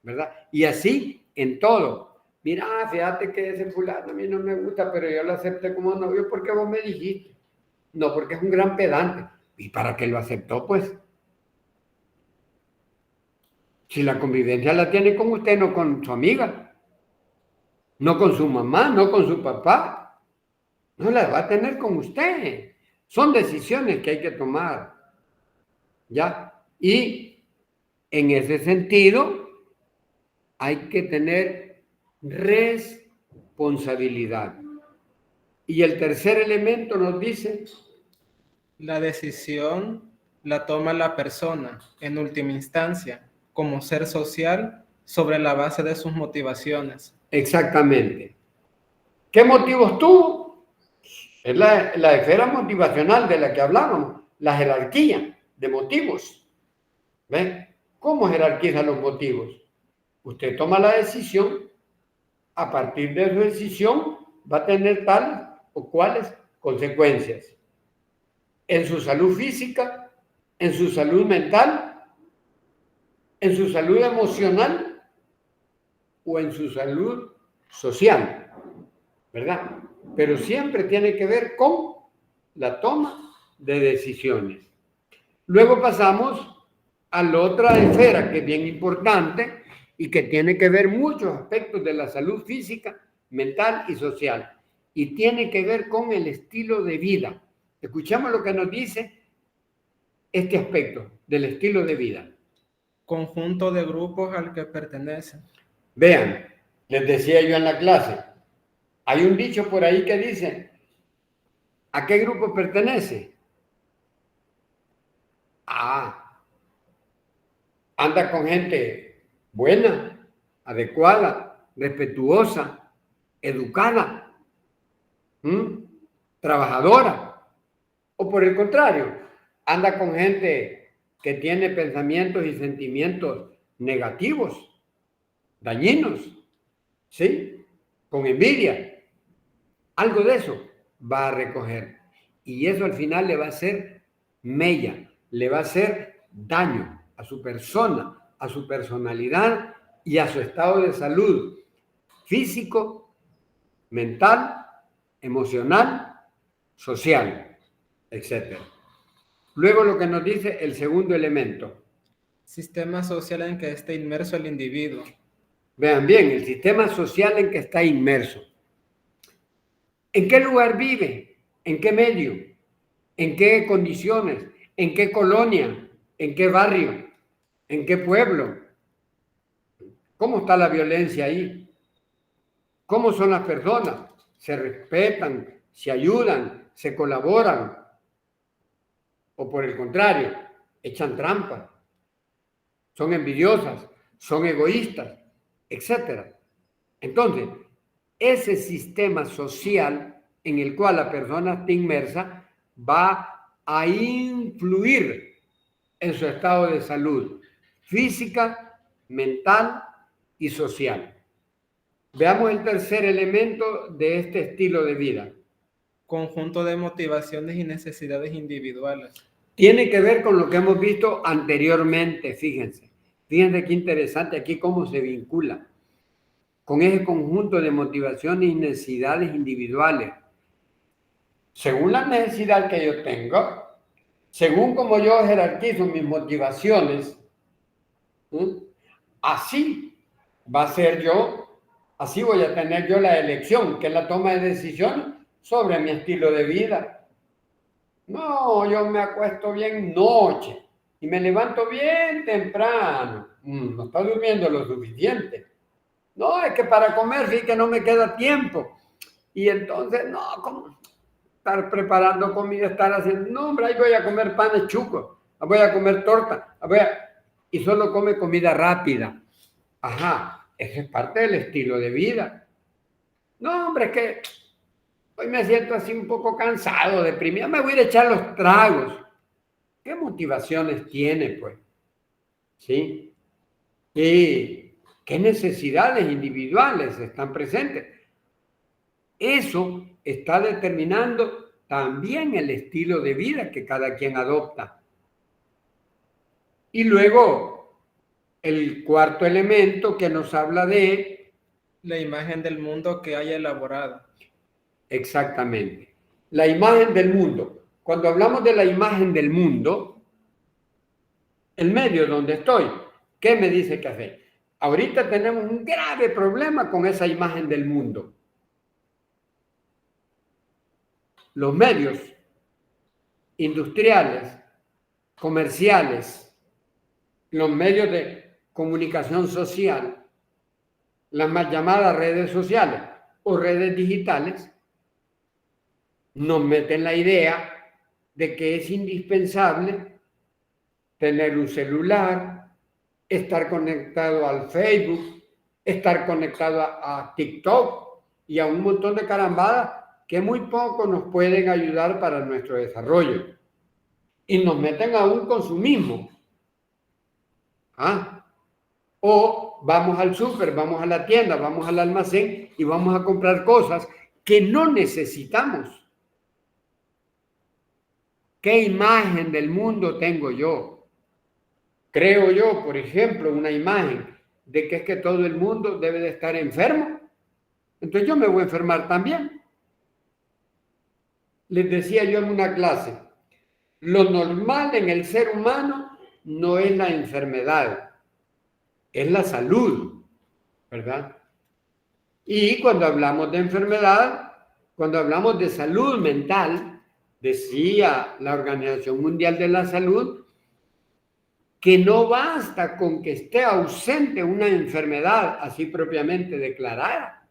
¿verdad? Y así en todo. Mira, fíjate que ese fulano a mí no me gusta, pero yo lo acepté como novio porque vos me dijiste. No, porque es un gran pedante. ¿Y para qué lo aceptó, pues? Si la convivencia la tiene con usted, no con su amiga, no con su mamá, no con su papá, no la va a tener con usted. Son decisiones que hay que tomar, ¿ya? Y en ese sentido hay que tener responsabilidad. Y el tercer elemento nos dice, la decisión la toma la persona, en última instancia, como ser social, sobre la base de sus motivaciones. exactamente. ¿Qué motivos tuvo? Es la esfera motivacional de la que hablábamos, la jerarquía de motivos. ¿Ven? ¿Cómo jerarquiza los motivos? Usted toma la decisión, a partir de su decisión va a tener tales o cuales consecuencias en su salud física, en su salud mental, en su salud emocional o en su salud social, ¿verdad? Pero siempre tiene que ver con la toma de decisiones. Luego pasamos a la otra esfera que es bien importante y que tiene que ver muchos aspectos de la salud física, mental y social. Y tiene que ver con el estilo de vida. Escuchamos lo que nos dice este aspecto del estilo de vida. Conjunto de grupos al que pertenecen. Vean, les decía yo en la clase, hay un dicho por ahí que dice, ¿a qué grupo pertenece? Anda con gente buena, adecuada, respetuosa, educada, trabajadora. O por el contrario, anda con gente que tiene pensamientos y sentimientos negativos, dañinos, ¿sí? Con envidia. Algo de eso va a recoger. Y eso al final le va a hacer mella, le va a hacer daño a su persona, a su personalidad y a su estado de salud físico, mental, emocional social, etc. Luego lo que nos dice el segundo elemento. Sistema social en que esté inmerso el individuo. Vean bien, el sistema social en que está inmerso. ¿En qué lugar vive? ¿En qué medio? ¿En qué condiciones? ¿En qué colonia? ¿En qué barrio? ¿En qué pueblo? ¿Cómo está la violencia ahí? ¿Cómo son las personas? ¿Se respetan? ¿Se ayudan? ¿Se colaboran? ¿O por el contrario, echan trampa? ¿Son envidiosas? ¿Son egoístas? Etcétera. Entonces, ese sistema social en el cual la persona está inmersa va a influir en su estado de salud física, mental y social. Veamos el tercer elemento de este estilo de vida. Conjunto de motivaciones y necesidades individuales. Tiene que ver con lo que hemos visto anteriormente, fíjense. Fíjense qué interesante aquí cómo se vincula con ese conjunto de motivaciones y necesidades individuales. Según la necesidad que yo tengo, según como yo jerarquizo mis motivaciones, así va a ser yo, así voy a tener yo la elección, que es la toma de decisión sobre mi estilo de vida. No, yo me acuesto bien noche y me levanto bien temprano. No está durmiendo lo suficiente. No, es que para comer sí que no me queda tiempo. Y entonces, no, ¿cómo estar preparando comida, estar haciendo? No, hombre, ahí voy a comer panes chucos, voy a comer torta, y solo come comida rápida. Ajá, ese es parte del estilo de vida. No, hombre, es que hoy me siento así un poco cansado, deprimido, me voy a ir a echar los tragos. ¿Qué motivaciones tiene, pues? ¿Sí? ¿Y qué necesidades individuales están presentes? Eso está determinando también el estilo de vida que cada quien adopta. Y luego, el cuarto elemento que nos habla de la imagen del mundo que haya elaborado. Exactamente. La imagen del mundo. Cuando hablamos de la imagen del mundo, el medio donde estoy, ¿qué me dice que hacer? Ahorita tenemos un grave problema con esa imagen del mundo. Los medios industriales, comerciales, los medios de comunicación social, las más llamadas redes sociales o redes digitales, nos meten la idea de que es indispensable tener un celular, estar conectado al Facebook, estar conectado a TikTok y a un montón de carambadas que muy poco nos pueden ayudar para nuestro desarrollo. Y nos meten a un consumismo. O vamos al súper, vamos a la tienda, vamos al almacén y vamos a comprar cosas que no necesitamos. ¿Qué imagen del mundo tengo yo? Creo yo, por ejemplo, una imagen de que es que todo el mundo debe de estar enfermo. Entonces yo me voy a enfermar también. Les decía yo en una clase, lo normal en el ser humano no es la enfermedad, es la salud, ¿verdad? Y cuando hablamos de enfermedad, cuando hablamos de salud mental, decía la Organización Mundial de la Salud, que no basta con que esté ausente una enfermedad así propiamente declarada.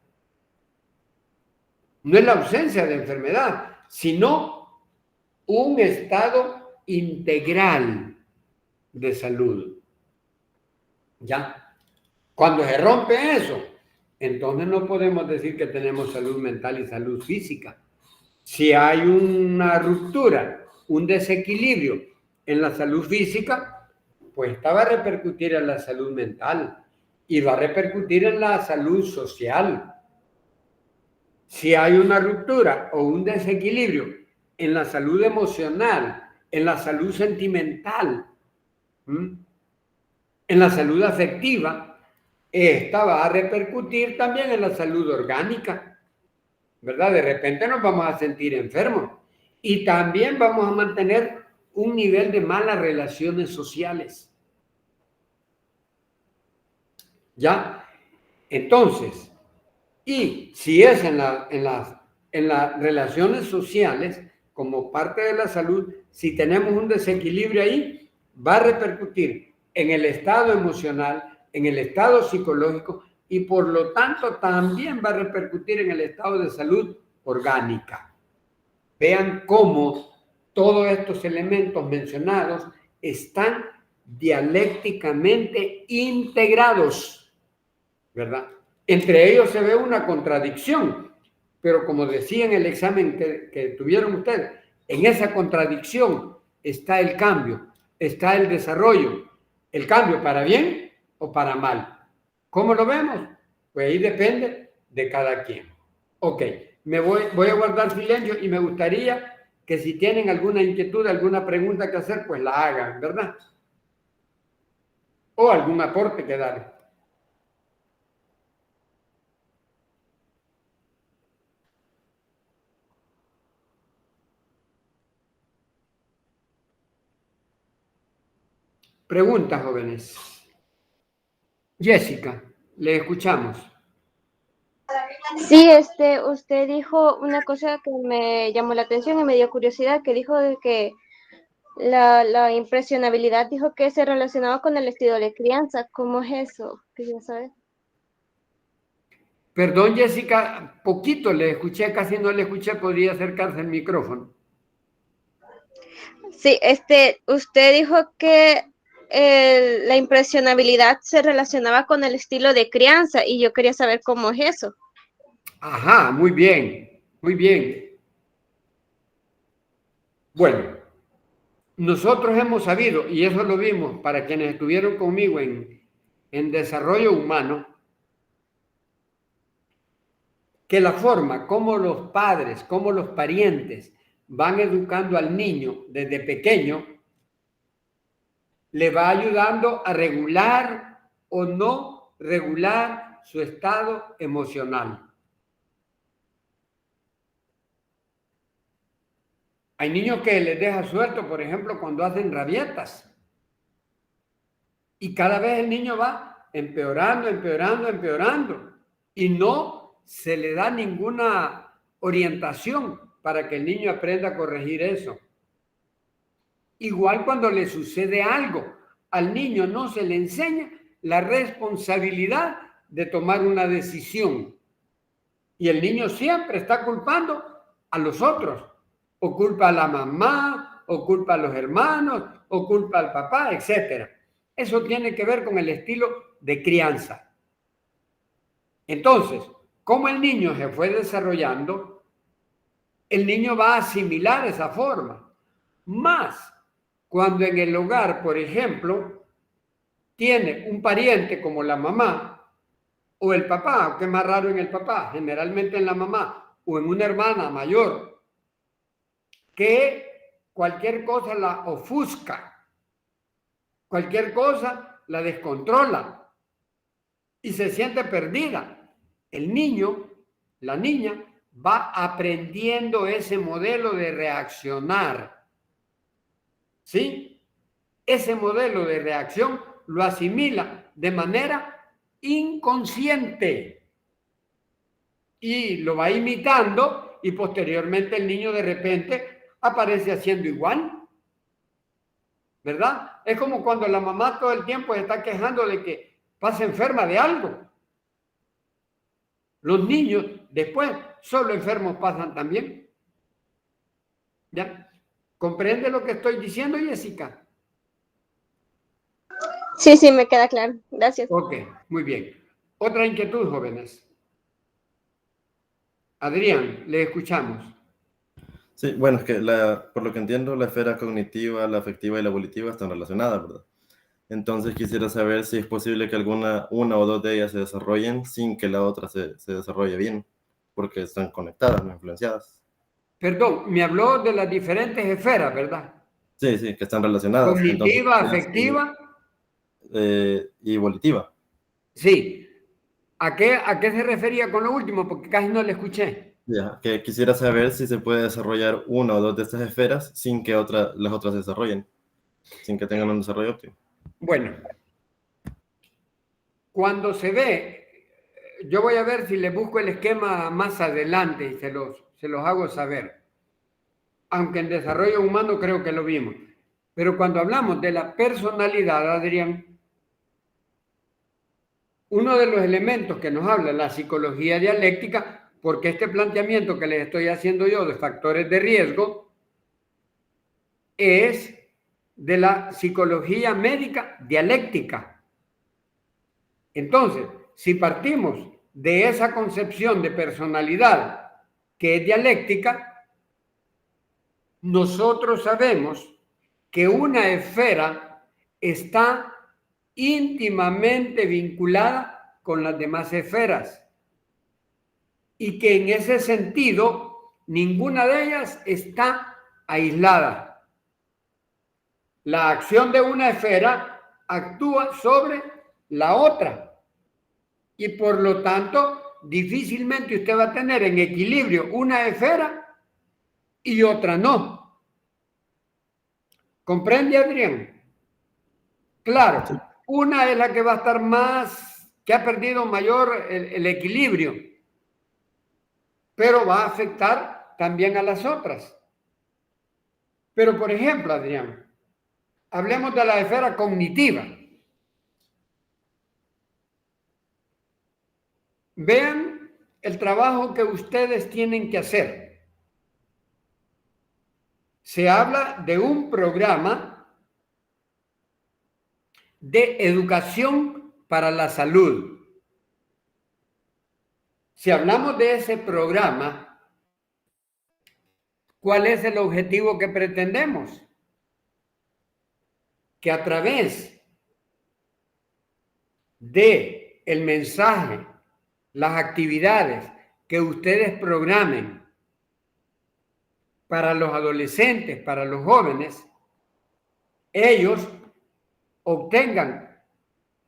No es la ausencia de enfermedad, sino un estado integral de salud. ¿Ya? Cuando se rompe eso, entonces no podemos decir que tenemos salud mental y salud física. Si hay una ruptura, un desequilibrio en la salud física, pues esta va a repercutir en la salud mental y va a repercutir en la salud social. Si hay una ruptura o un desequilibrio en la salud emocional, en la salud sentimental, en la salud afectiva, esta va a repercutir también en la salud orgánica, ¿verdad? De repente nos vamos a sentir enfermos Y también vamos a mantener un nivel de malas relaciones sociales. ¿Ya? Entonces, y si es en las relaciones sociales, como parte de la salud, si tenemos un desequilibrio ahí, va a repercutir en el estado emocional, en el estado psicológico y por lo tanto también va a repercutir en el estado de salud orgánica. Vean cómo todos estos elementos mencionados están dialécticamente integrados, ¿verdad? Entre ellos se ve una contradicción, pero como decía en el examen que tuvieron ustedes, en esa contradicción está el cambio, está el desarrollo. ¿El cambio para bien o para mal? ¿Cómo lo vemos? Pues ahí depende de cada quien. Ok, voy a guardar silencio y me gustaría que si tienen alguna inquietud, alguna pregunta que hacer, pues la hagan, ¿verdad? O algún aporte que dar. Preguntas, jóvenes. Jessica, le escuchamos. Sí, usted dijo una cosa que me llamó la atención y me dio curiosidad, que dijo de que la impresionabilidad dijo que se relacionaba con el estilo de crianza. ¿Cómo es eso? Quería saber. Perdón, Jessica, poquito le escuché, casi no le escuché, podría acercarse el micrófono. Sí, usted dijo que la impresionabilidad se relacionaba con el estilo de crianza y yo quería saber cómo es eso. Ajá, muy bien, muy bien. Bueno, nosotros hemos sabido, y eso lo vimos para quienes estuvieron conmigo en desarrollo humano, que la forma como los padres, como los parientes van educando al niño desde pequeño, le va ayudando a regular o no regular su estado emocional. Hay niños que les deja suelto, por ejemplo, cuando hacen rabietas. Y cada vez el niño va empeorando, empeorando, empeorando. Y no se le da ninguna orientación para que el niño aprenda a corregir eso. Igual cuando le sucede algo, al niño no se le enseña la responsabilidad de tomar una decisión. Y el niño siempre está culpando a los otros. O culpa a la mamá, o culpa a los hermanos, o culpa al papá, etc. Eso tiene que ver con el estilo de crianza. Entonces, como el niño se fue desarrollando, el niño va a asimilar esa forma. Más cuando en el hogar, por ejemplo, tiene un pariente como la mamá o el papá, que es más raro en el papá, generalmente en la mamá, o en una hermana mayor, que cualquier cosa la ofusca, cualquier cosa la descontrola y se siente perdida. El niño, la niña, va aprendiendo ese modelo de reaccionar. ¿Sí? Ese modelo de reacción lo asimila de manera inconsciente y lo va imitando y posteriormente el niño de repente aparece haciendo igual, ¿verdad? Es como cuando la mamá todo el tiempo se está quejando de que pasa enferma de algo. Los niños después solo enfermos pasan también. ¿Ya? ¿Comprende lo que estoy diciendo, Jessica? Sí, sí, me queda claro. Gracias. Ok, muy bien. Otra inquietud, jóvenes. Adrián, le escuchamos. Sí, bueno, es que por lo que entiendo, la esfera cognitiva, la afectiva y la volitiva están relacionadas, ¿verdad? Entonces quisiera saber si es posible que una o dos de ellas se desarrollen sin que la otra se desarrolle bien, porque están conectadas, no influenciadas. Perdón, me habló de las diferentes esferas, ¿verdad? Sí, sí, que están relacionadas. Cognitiva, Entonces, afectiva. Y volitiva. Sí. ¿A qué se refería con lo último? Porque casi no le escuché. Ya, que quisiera saber si se puede desarrollar una o dos de estas esferas sin que las otras se desarrollen, sin que tengan un desarrollo óptimo. Bueno, cuando se ve, yo voy a ver si les busco el esquema más adelante y se los hago saber. Aunque en desarrollo humano creo que lo vimos. Pero cuando hablamos de la personalidad, Adrián, uno de los elementos que nos habla la psicología dialéctica, porque este planteamiento que les estoy haciendo yo de factores de riesgo es de la psicología médica dialéctica. Entonces, si partimos de esa concepción de personalidad que es dialéctica, nosotros sabemos que una esfera está íntimamente vinculada con las demás esferas y que en ese sentido ninguna de ellas está aislada. La acción de una esfera actúa sobre la otra y por lo tanto difícilmente usted va a tener en equilibrio una esfera y otra no. ¿Comprende, Adrián? Claro, una es la que va a estar más, que ha perdido mayor el equilibrio, pero va a afectar también a las otras. Pero, por ejemplo, Adrián, hablemos de la esfera cognitiva. Vean el trabajo que ustedes tienen que hacer. Se habla de un programa de educación para la salud. Si hablamos de ese programa, ¿cuál es el objetivo que pretendemos? Que a través de el mensaje, las actividades que ustedes programen para los adolescentes, para los jóvenes, ellos obtengan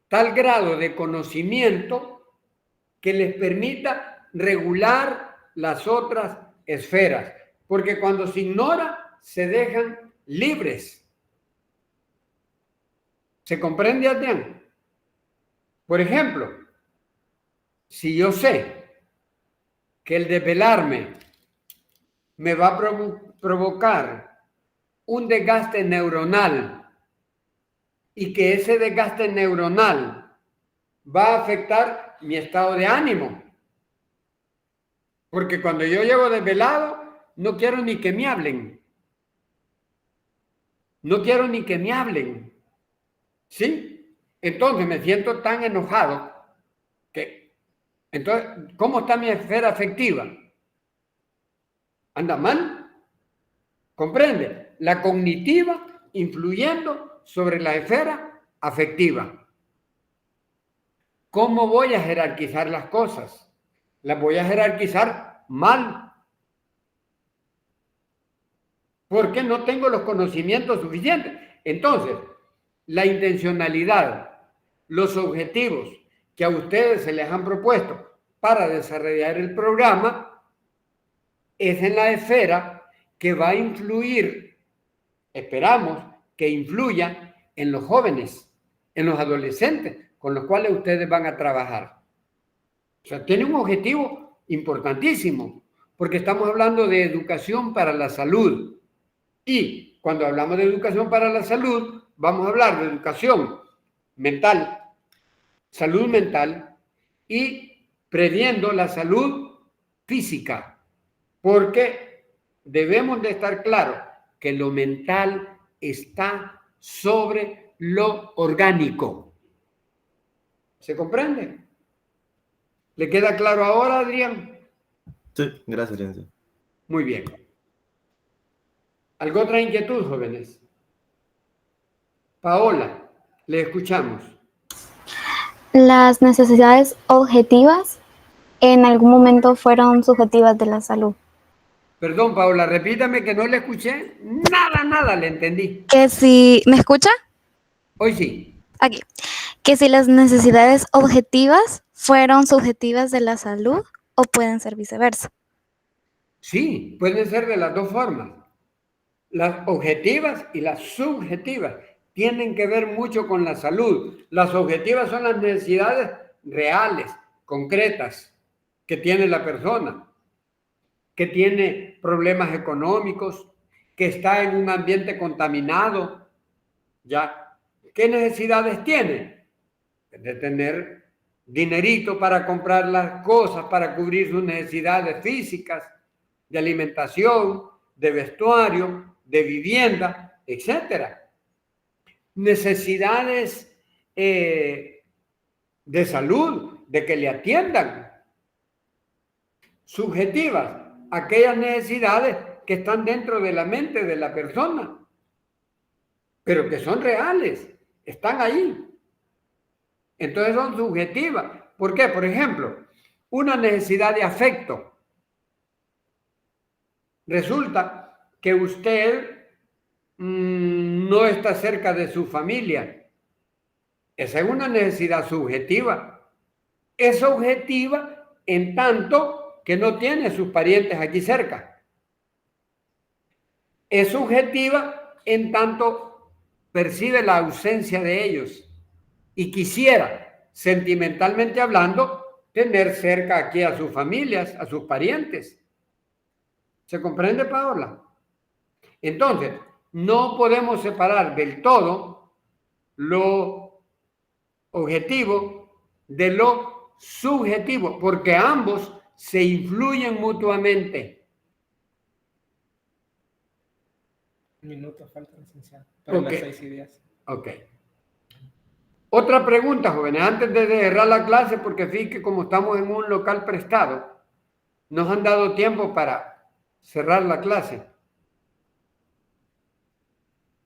tal grado de conocimiento que les permita regular las otras esferas, porque cuando se ignora, se dejan libres. ¿Se comprende, Adrián? Por ejemplo, si yo sé que el desvelarme me va a provocar un desgaste neuronal y que ese desgaste neuronal va a afectar mi estado de ánimo. Porque cuando yo llego desvelado, no quiero ni que me hablen. No quiero ni que me hablen. ¿Sí? Entonces me siento tan enojado que... Entonces, ¿cómo está mi esfera afectiva? ¿Anda mal? ¿Comprende? La cognitiva influyendo sobre la esfera afectiva. ¿Cómo voy a jerarquizar las cosas? Las voy a jerarquizar mal. Porque no tengo los conocimientos suficientes. Entonces, la intencionalidad, los objetivos que a ustedes se les han propuesto para desarrollar el programa es en la esfera que va a influir, esperamos que influya en los jóvenes, en los adolescentes con los cuales ustedes van a trabajar. O sea, tiene un objetivo importantísimo, porque estamos hablando de educación para la salud. Y cuando hablamos de educación para la salud, vamos a hablar de educación mental, salud mental y previendo la salud física, porque debemos de estar claros que lo mental está sobre lo orgánico. ¿Se comprende? ¿Le queda claro ahora, Adrián? Sí, gracias, licenciado. Muy bien. ¿Alguna otra inquietud, jóvenes? Paola, le escuchamos. Las necesidades objetivas en algún momento fueron subjetivas de la salud. Perdón, Paola, repítame que no le escuché. Nada le entendí. Que si, ¿me escucha? Hoy sí. Aquí. Que si las necesidades objetivas fueron subjetivas de la salud o pueden ser viceversa. Sí, pueden ser de las dos formas. Las objetivas y las subjetivas tienen que ver mucho con la salud. Las objetivas son las necesidades reales, concretas, que tiene la persona, que tiene problemas económicos, que está en un ambiente contaminado. ¿Ya? ¿Qué necesidades tiene? De tener dinerito para comprar las cosas, para cubrir sus necesidades físicas, de alimentación, de vestuario, de vivienda, etcétera. Necesidades de salud, de que le atiendan. Subjetivas, aquellas necesidades que están dentro de la mente de la persona, pero que son reales, están ahí. Entonces son subjetivas. ¿Por qué? Por ejemplo, una necesidad de afecto. Resulta que usted no está cerca de su familia. Esa es una necesidad subjetiva. Es objetiva en tanto que no tiene sus parientes aquí cerca. Es subjetiva en tanto percibe la ausencia de ellos y quisiera, sentimentalmente hablando, tener cerca aquí a sus familias, a sus parientes. ¿Se comprende, Paola? Entonces, no podemos separar del todo lo objetivo de lo subjetivo, porque ambos se influyen mutuamente. Un minuto falta, licenciado, para Ok. las 6:10. Ok. Otra pregunta, jóvenes, antes de cerrar la clase, porque fíjense que como estamos en un local prestado, nos han dado tiempo para cerrar la clase.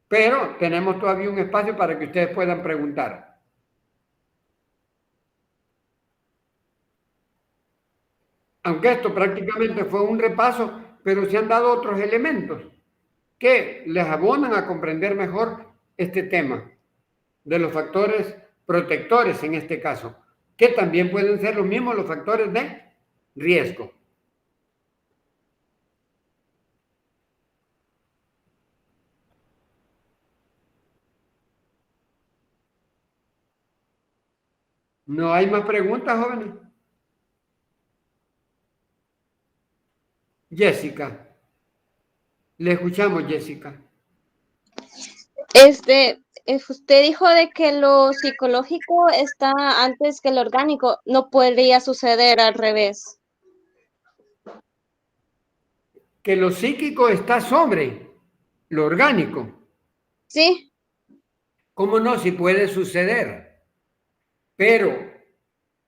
Pero tenemos todavía un espacio para que ustedes puedan preguntar. Aunque esto prácticamente fue un repaso, pero se han dado otros elementos que les abonan a comprender mejor este tema de los factores protectores en este caso, que también pueden ser los mismos los factores de riesgo. ¿No hay más preguntas, jóvenes? Jessica. Le escuchamos, Jessica. Usted dijo de que lo psicológico está antes que lo orgánico. No podría suceder al revés. Que lo psíquico está sobre lo orgánico. Sí. ¿Cómo no? Si puede suceder. Pero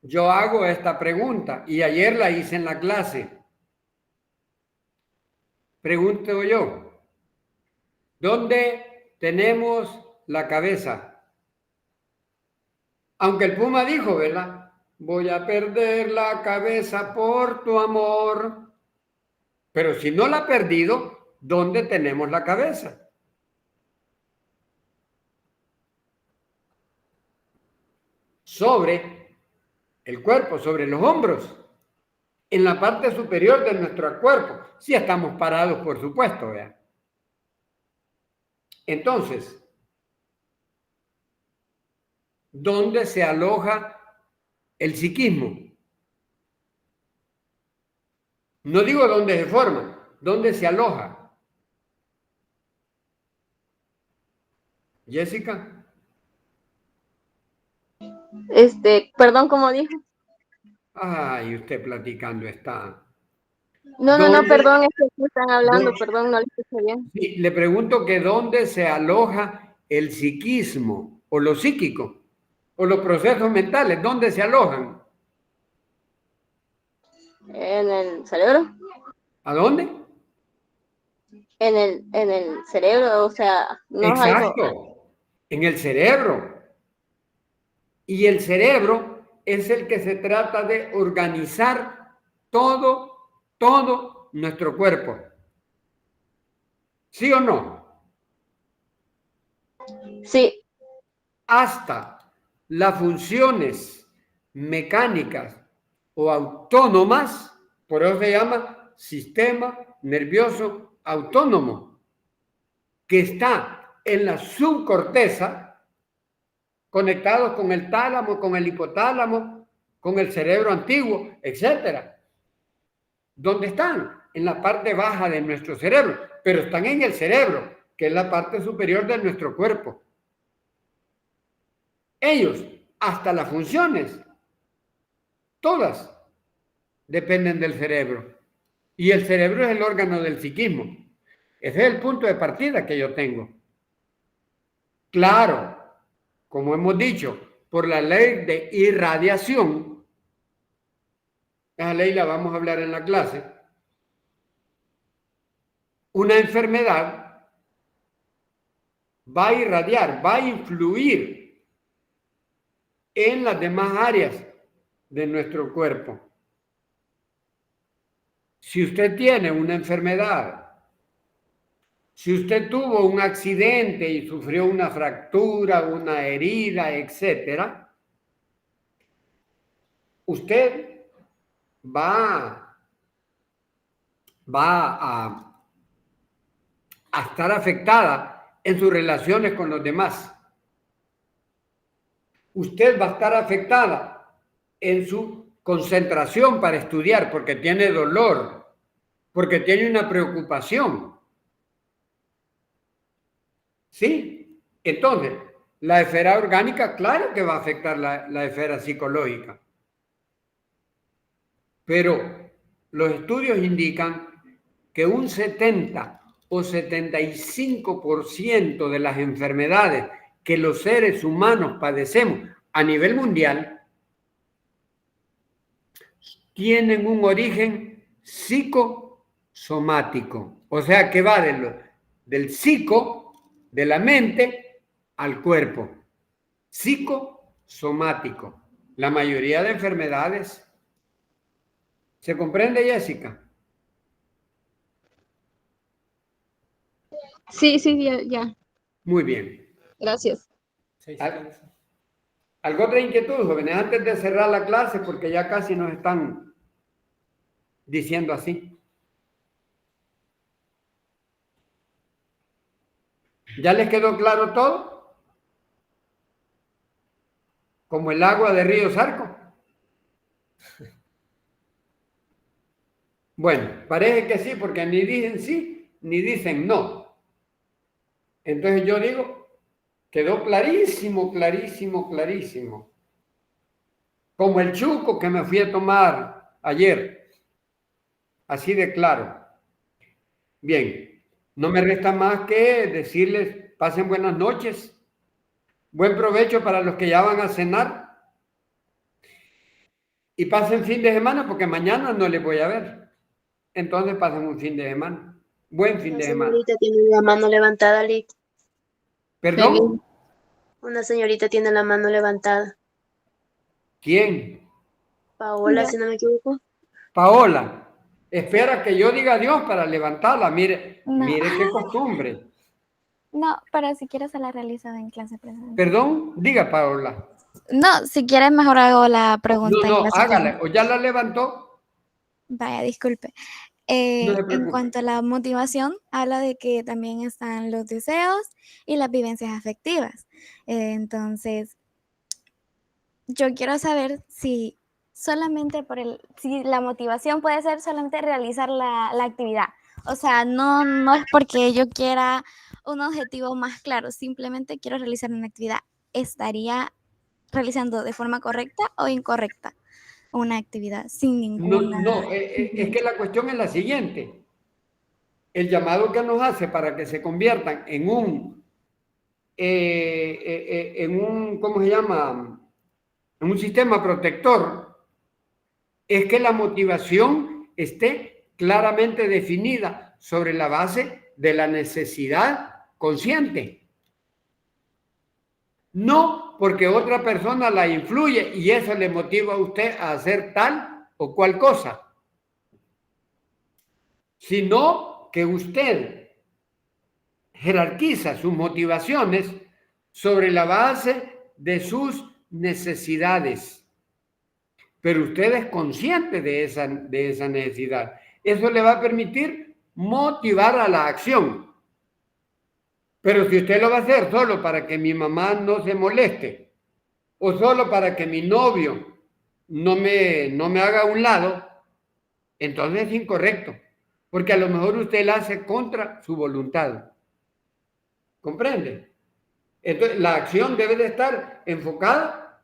yo hago esta pregunta y ayer la hice en la clase. Pregunto yo, ¿dónde tenemos la cabeza? Aunque el Puma dijo, ¿verdad? Voy a perder la cabeza por tu amor. Pero si no la ha perdido, ¿dónde tenemos la cabeza? Sobre el cuerpo, sobre los hombros, en la parte superior de nuestro cuerpo. Si estamos parados, por supuesto, ¿verdad? Entonces, ¿dónde se aloja el psiquismo? No digo dónde se forma, ¿dónde se aloja? Jessica. Perdón, ¿cómo dijo? Ay, usted platicando está. No, perdón, es que están hablando, ¿Dónde? perdón, no lo escuché bien. Sí, le pregunto que dónde se aloja el psiquismo o lo psíquico o los procesos mentales, ¿dónde se alojan? ¿En el cerebro? ¿A dónde? En el cerebro, o sea, no es algo. Exacto, en el cerebro. Y el cerebro es el que se trata de organizar todo nuestro cuerpo. ¿Sí o no? Sí. Hasta las funciones mecánicas o autónomas, por eso se llama sistema nervioso autónomo que está en la subcorteza, conectados con el tálamo, con el hipotálamo, con el cerebro antiguo, etcétera. ¿Dónde están? En la parte baja de nuestro cerebro, pero están en el cerebro, que es la parte superior de nuestro cuerpo. Ellos, hasta las funciones, todas dependen del cerebro. Y el cerebro es el órgano del psiquismo. Ese es el punto de partida que yo tengo. Claro, como hemos dicho, por la ley de irradiación, esa ley la vamos a hablar en la clase, una enfermedad va a irradiar, va a influir en las demás áreas de nuestro cuerpo. Si usted tiene una enfermedad, si usted tuvo un accidente y sufrió una fractura, una herida, etcétera, usted va a estar afectada en sus relaciones con los demás. Usted va a estar afectada en su concentración para estudiar porque tiene dolor, porque tiene una preocupación. ¿Sí? Entonces, la esfera orgánica, claro que va a afectar la esfera psicológica. Pero los estudios indican que un 70 o 75% de las enfermedades que los seres humanos padecemos a nivel mundial tienen un origen psicosomático. O sea, que va del psico, de la mente, al cuerpo. Psicosomático. La mayoría de enfermedades. ¿Se comprende, Jessica? Sí, ya. Muy bien. Gracias. ¿Algo otra inquietud, jóvenes? Antes de cerrar la clase, porque ya casi nos están diciendo así. ¿Ya les quedó claro todo? Como el agua de Río Zarco. Bueno, parece que sí, porque ni dicen sí, ni dicen no. Entonces yo digo, quedó clarísimo, clarísimo, clarísimo. Como el chuco que me fui a tomar ayer. Así de claro. Bien, no me resta más que decirles, pasen buenas noches. Buen provecho para los que ya van a cenar. Y pasen fin de semana, porque mañana no les voy a ver. Entonces pasen un fin de semana. Buen fin de semana. Una señorita tiene la mano levantada, Lick. ¿Perdón? Una señorita tiene la mano levantada. ¿Quién? Paola, Ya. si no me equivoco. Paola. Espera que yo diga adiós para levantarla. Mire, No. mire qué costumbre. No, pero si quieres se la realizo en clase presente. Perdón, diga Paola. No, si quieres mejor hago la pregunta en No, clase hágala. presente. ¿O ya la levantó? Vaya, disculpe. No se En preocupe. cuanto a la motivación, habla de que también están los deseos y las vivencias afectivas. Entonces, yo quiero saber si solamente si la motivación puede ser solamente realizar la actividad. O sea, no es porque yo quiera un objetivo más claro, simplemente quiero realizar una actividad. ¿Estaría realizando de forma correcta o incorrecta una actividad sin ninguna? No, es que la cuestión es la siguiente. El llamado que nos hace para que se conviertan en ¿cómo se llama? En un sistema protector, es que la motivación esté claramente definida sobre la base de la necesidad consciente. No porque otra persona la influye y eso le motiva a usted a hacer tal o cual cosa, sino que usted jerarquiza sus motivaciones sobre la base de sus necesidades. Pero usted es consciente de esa necesidad. eso le va a permitir motivar a la acción. Pero si usted lo va a hacer solo para que mi mamá no se moleste, o solo para que mi novio no me haga a un lado, entonces es incorrecto, porque a lo mejor usted la hace contra su voluntad. ¿Comprende? Entonces, la acción debe de estar enfocada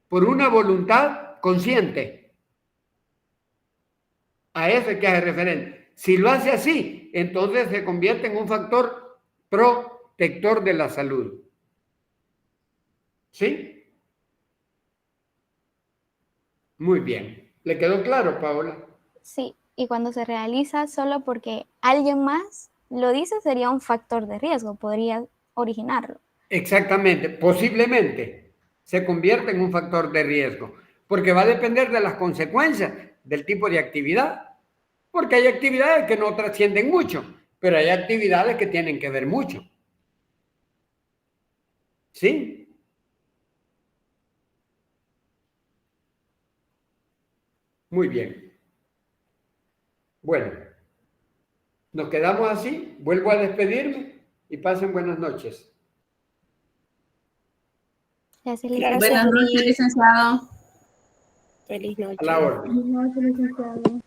por una voluntad consciente. A eso hay que hacer referencia. Si lo hace así, entonces se convierte en un factor protector de la salud. ¿Sí? Muy bien. ¿Le quedó claro, Paola? Sí, y cuando se realiza solo porque alguien más lo dice, sería un factor de riesgo, podría originarlo. Exactamente, posiblemente se convierte en un factor de riesgo, porque va a depender de las consecuencias del tipo de actividad, porque hay actividades que no trascienden mucho, pero hay actividades que tienen que ver mucho. ¿Sí? Muy bien. Bueno, nos quedamos así, vuelvo a despedirme y pasen buenas noches. Gracias, Gracias. Buenas noches, licenciado. Feliz A la noche. orden. licenciado.